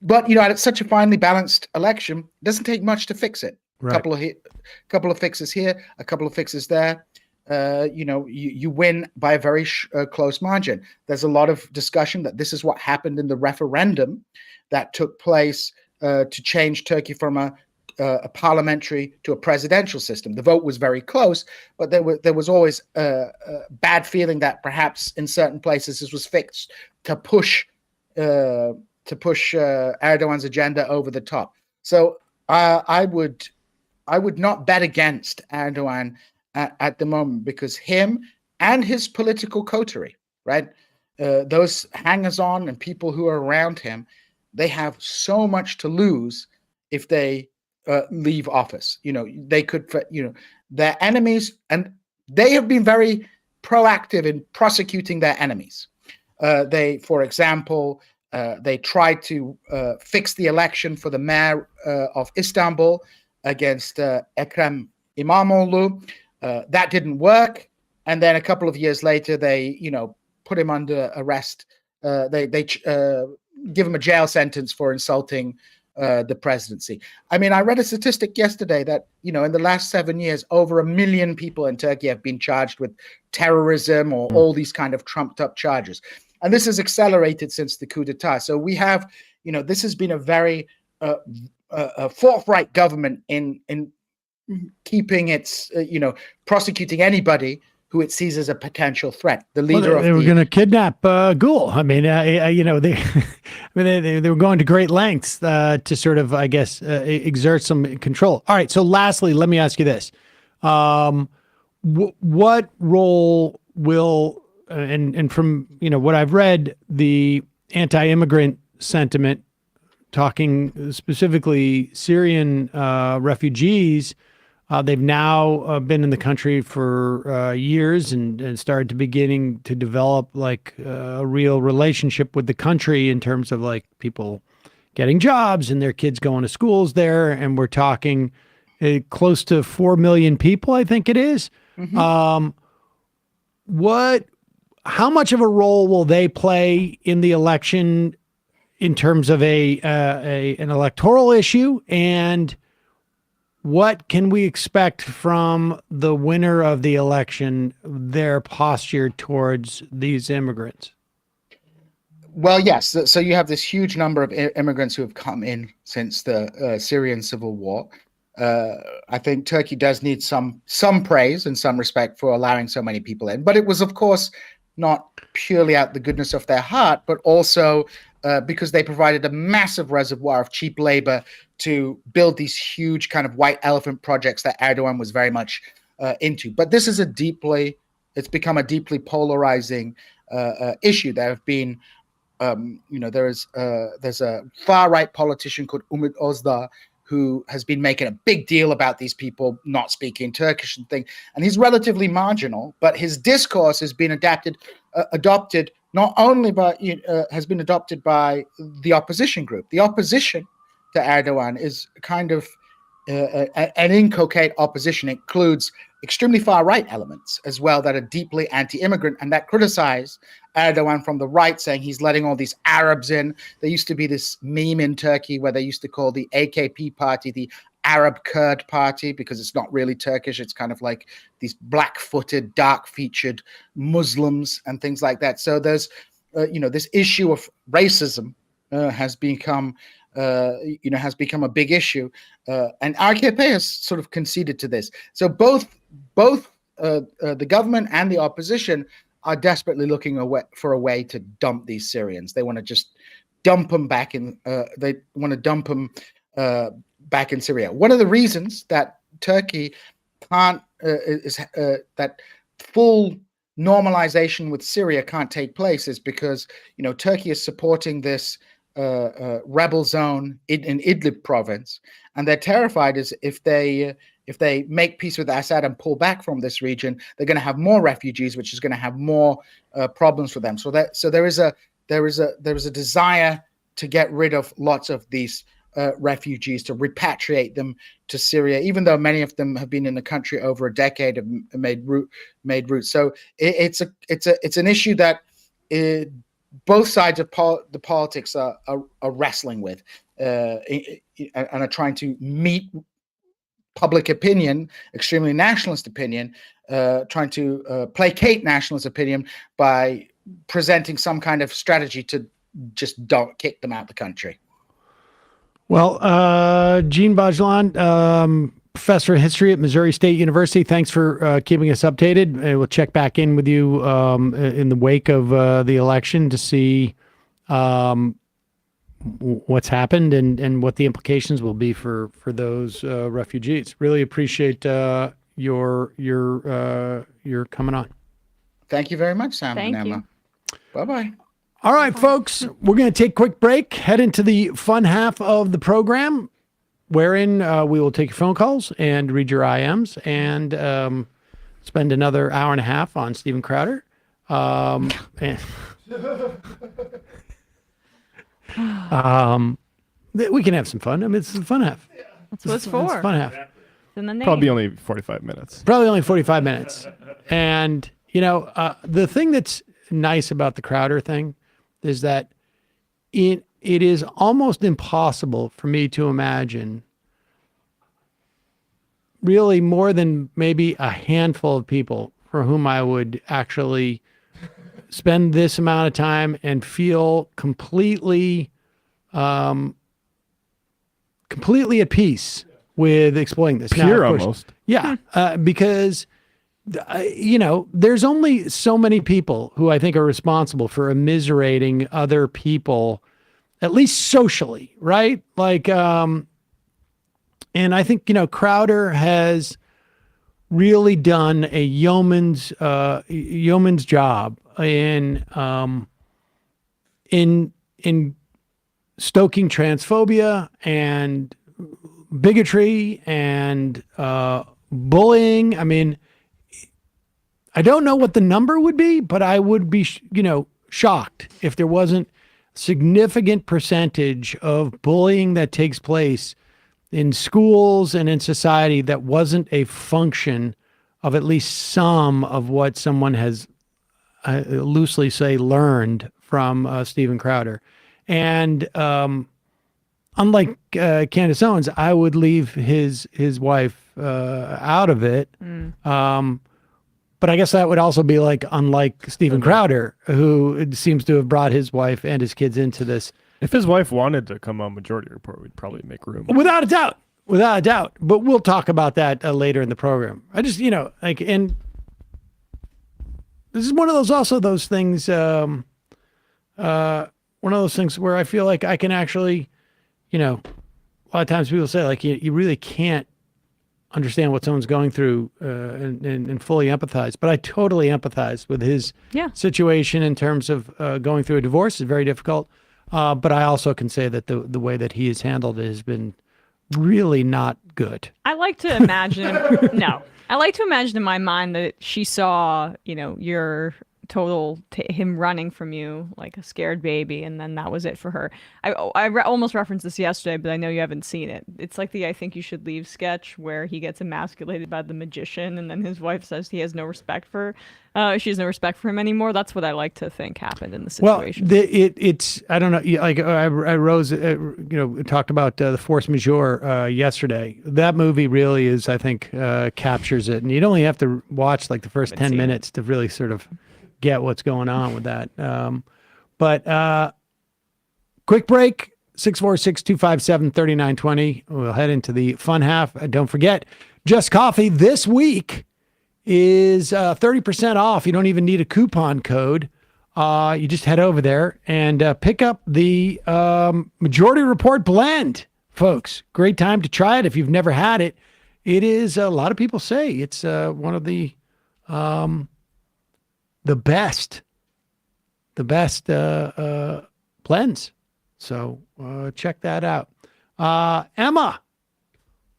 But at such a finely balanced election, it doesn't take much to fix it. Right. Couple of fixes here, a couple of fixes there. You win by a very close margin. There's a lot of discussion that this is what happened in the referendum that took place to change Turkey from a parliamentary to a presidential system. The vote was very close, but there was always a bad feeling that perhaps in certain places this was fixed to push Erdogan's agenda over the top. So I would not bet against Erdogan at the moment, because him and his political coterie, right? Those hangers-on and people who are around him, they have so much to lose if they leave office. They could, their enemies, and they have been very proactive in prosecuting their enemies. For example, they tried to fix the election for the mayor of Istanbul against Ekrem İmamoğlu. That didn't work, and then a couple of years later, they put him under arrest. They give him a jail sentence for insulting the presidency. I mean, I read a statistic yesterday that in the last 7 years, over 1 million people in Turkey have been charged with terrorism or all these kind of trumped up charges, and this has accelerated since the coup d'état. So we have, this has been a very forthright government in keeping its, prosecuting anybody who it sees as a potential threat. The leader they were going to kidnap Gül. I mean, they were going to great lengths to sort of, I guess, exert some control. All right. So lastly, let me ask you this. What role will, and from, what I've read, the anti-immigrant sentiment talking specifically Syrian refugees. They've now been in the country for years and started to beginning to develop like a real relationship with the country in terms of like people getting jobs and their kids going to schools there. And we're talking close to 4 million people, I think it is. Mm-hmm. How much of a role will they play in the election in terms of an electoral issue? And what can we expect from the winner of the election, their posture towards these immigrants? Well, yes. So you have this huge number of immigrants who have come in since the Syrian civil war. I think Turkey does need some praise and some respect for allowing so many people in. But it was, of course, not purely out the goodness of their heart, but also because they provided a massive reservoir of cheap labor to build these huge kind of white elephant projects that Erdogan was very much into. But this is it's become a deeply polarizing issue. There have been, there's a far right politician called Umut Özdağ who has been making a big deal about these people not speaking Turkish and thing. And he's relatively marginal, but his discourse has been adopted not only by, has been adopted by the opposition group. The opposition to Erdogan is kind of an inculcate opposition. It includes extremely far-right elements as well that are deeply anti-immigrant and that criticize Erdogan from the right, saying he's letting all these Arabs in. There used to be this meme in Turkey where they used to call the AKP party the Arab Kurd party because it's not really Turkish. It's kind of like these black-footed, dark-featured Muslims and things like that. So there's, this issue of racism has become a big issue, and AKP has sort of conceded to this. So both the government and the opposition are desperately looking for a way to dump these Syrians. They want to just dump them back in. They want to dump them back in Syria. One of the reasons that Turkey can't that full normalization with Syria can't take place is because Turkey is supporting this rebel zone in Idlib province, and they're terrified as if they make peace with Assad and pull back from this region, they're going to have more refugees, which is going to have more problems for them. So there is a desire to get rid of lots of these refugees, to repatriate them to Syria, even though many of them have been in the country over a decade and made roots. So it's an issue that both sides of the politics are wrestling with and are trying to meet public opinion, extremely nationalist opinion, trying to placate nationalist opinion by presenting some kind of strategy to just don't kick them out of the country. Well, Djene Bajalan, professor of history at Missouri State University, thanks for keeping us updated. We'll check back in with you in the wake of the election to see what's happened and what the implications will be for those refugees. Really appreciate your coming on. Thank you very much, Sam and Emma. Bye-bye. All right, folks, we're going to take a quick break, head into the fun half of the program, wherein we will take your phone calls and read your IMs and spend another hour and a half on Steven Crowder. And we can have some fun. I mean, it's the fun half. That's what it's for. It's fun half. In the name. Probably only 45 minutes. Probably only 45 minutes. And, the thing that's nice about the Crowder thing is that it is almost impossible for me to imagine really more than maybe a handful of people for whom I would actually spend this amount of time and feel completely at peace with exploiting this. Pure now, of course, almost. Yeah, because there's only so many people who I think are responsible for immiserating other people, at least socially, right? Like, and I think, Crowder has really done a yeoman's job in stoking transphobia and bigotry and bullying. I mean, I don't know what the number would be, but I would be, shocked if there wasn't significant percentage of bullying that takes place in schools and in society that wasn't a function of at least some of what someone has loosely say learned from Steven Crowder. And unlike Candace Owens, I would leave his wife out of it. But I guess that would also be like, unlike Steven Crowder, who seems to have brought his wife and his kids into this. If his wife wanted to come on Majority Report, we'd probably make room. Without a doubt. But we'll talk about that later in the program. I just, and this is one of those things, one of those things where I feel like I can actually, a lot of times people say, like, you really can't understand what someone's going through and fully empathize. But I totally empathize with his situation in terms of going through a divorce is very difficult. But I also can say that the way that he has handled it has been really not good. I like to imagine, I like to imagine in my mind that she saw, your total him running from you like a scared baby, and then that was it for her. I almost referenced this yesterday, but I know you haven't seen it. It's like the I Think You Should Leave sketch where he gets emasculated by the magician, and then his wife says she has no respect for him anymore. That's what I like to think happened in the situation. Well, it's I don't know. Like I Rose, talked about the force majeure yesterday. That movie really is, I think, captures it, and you'd only have to watch like the first 10 minutes to really sort of get what's going on with that. But quick break, 646-257-3920. We'll head into the fun half. Don't forget, Just Coffee this week is 30% off. You don't even need a coupon code. You just head over there and pick up the Majority Report blend, folks. Great time to try it if you've never had it. It is, a lot of people say it's one of the best blends. So check that out. Emma.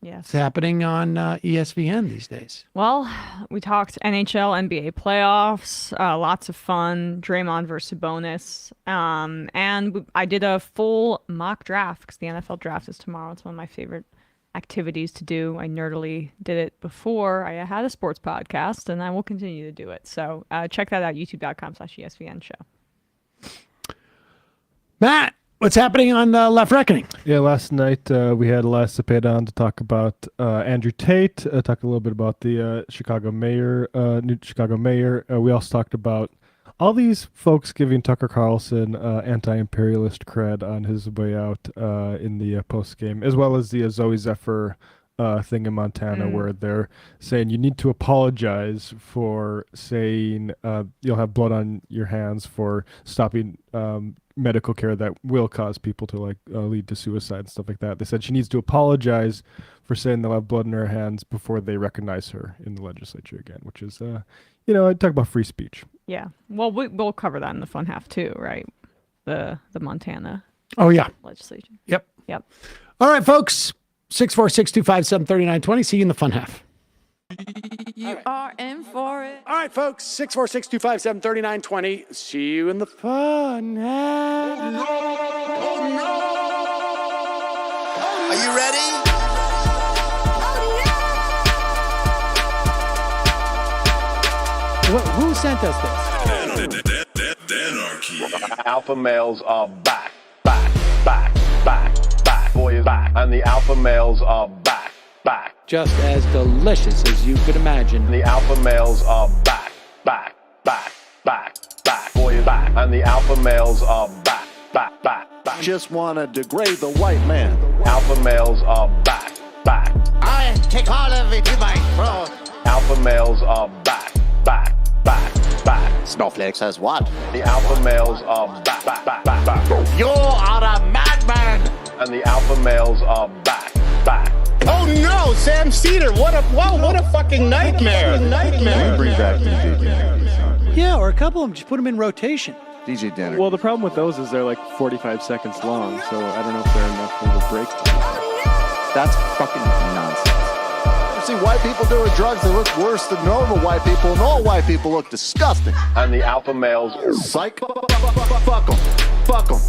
Yes. It's happening on ESPN these days. Well, we talked NHL, NBA playoffs, lots of fun, Draymond versus Sabonis. And I did a full mock draft because the NFL draft is tomorrow. It's one of my favorite activities to do. I nerdily did it before I had a sports podcast, and I will continue to do it. So check that out, youtube.com/ESPN show. Matt, what's happening on Left Reckoning? Yeah, last night we had Elias Cepeda on to talk about Andrew Tate, talk a little bit about the new Chicago mayor. We also talked about all these folks giving Tucker Carlson anti-imperialist cred on his way out in the post game, as well as the Zoe Zephyr thing in Montana, where they're saying you need to apologize for saying you'll have blood on your hands for stopping medical care that will cause people to lead to suicide and stuff like that. They said she needs to apologize for saying they'll have blood in her hands before they recognize her in the legislature again, which is, I talk about free speech. Yeah. Well, we'll cover that in the fun half too, right? The Montana. Oh, yeah. Legislature. Yep. All right, folks. 646-257-3920. See you in the fun half. You are in for it. All right, folks. 646-257-3920. See you in the fun half. Oh, no. Are you ready? Who sent us this? Alpha males are back. Boy is back. And the alpha males are back. Just as delicious as you could imagine. The alpha males are back. Boy is back. And the alpha males are back. Just wanna degrade the white man. Alpha males are back. I take all of it in my throat. Alpha males are back. Snowflake says what? The alpha males are back. You are a madman. And the alpha males are back. Oh no, Sam Seder! What a fucking nightmare! Yeah, or a couple of them. Just put them in rotation. DJ Denner. Well, the problem with those is they're like 45 seconds long, so I don't know if they're enough of a break. That's fucking nonsense. You see white people doing drugs, they look worse than normal white people, and all white people look disgusting. And the alpha males. Psych. Fuck them. Fuck them.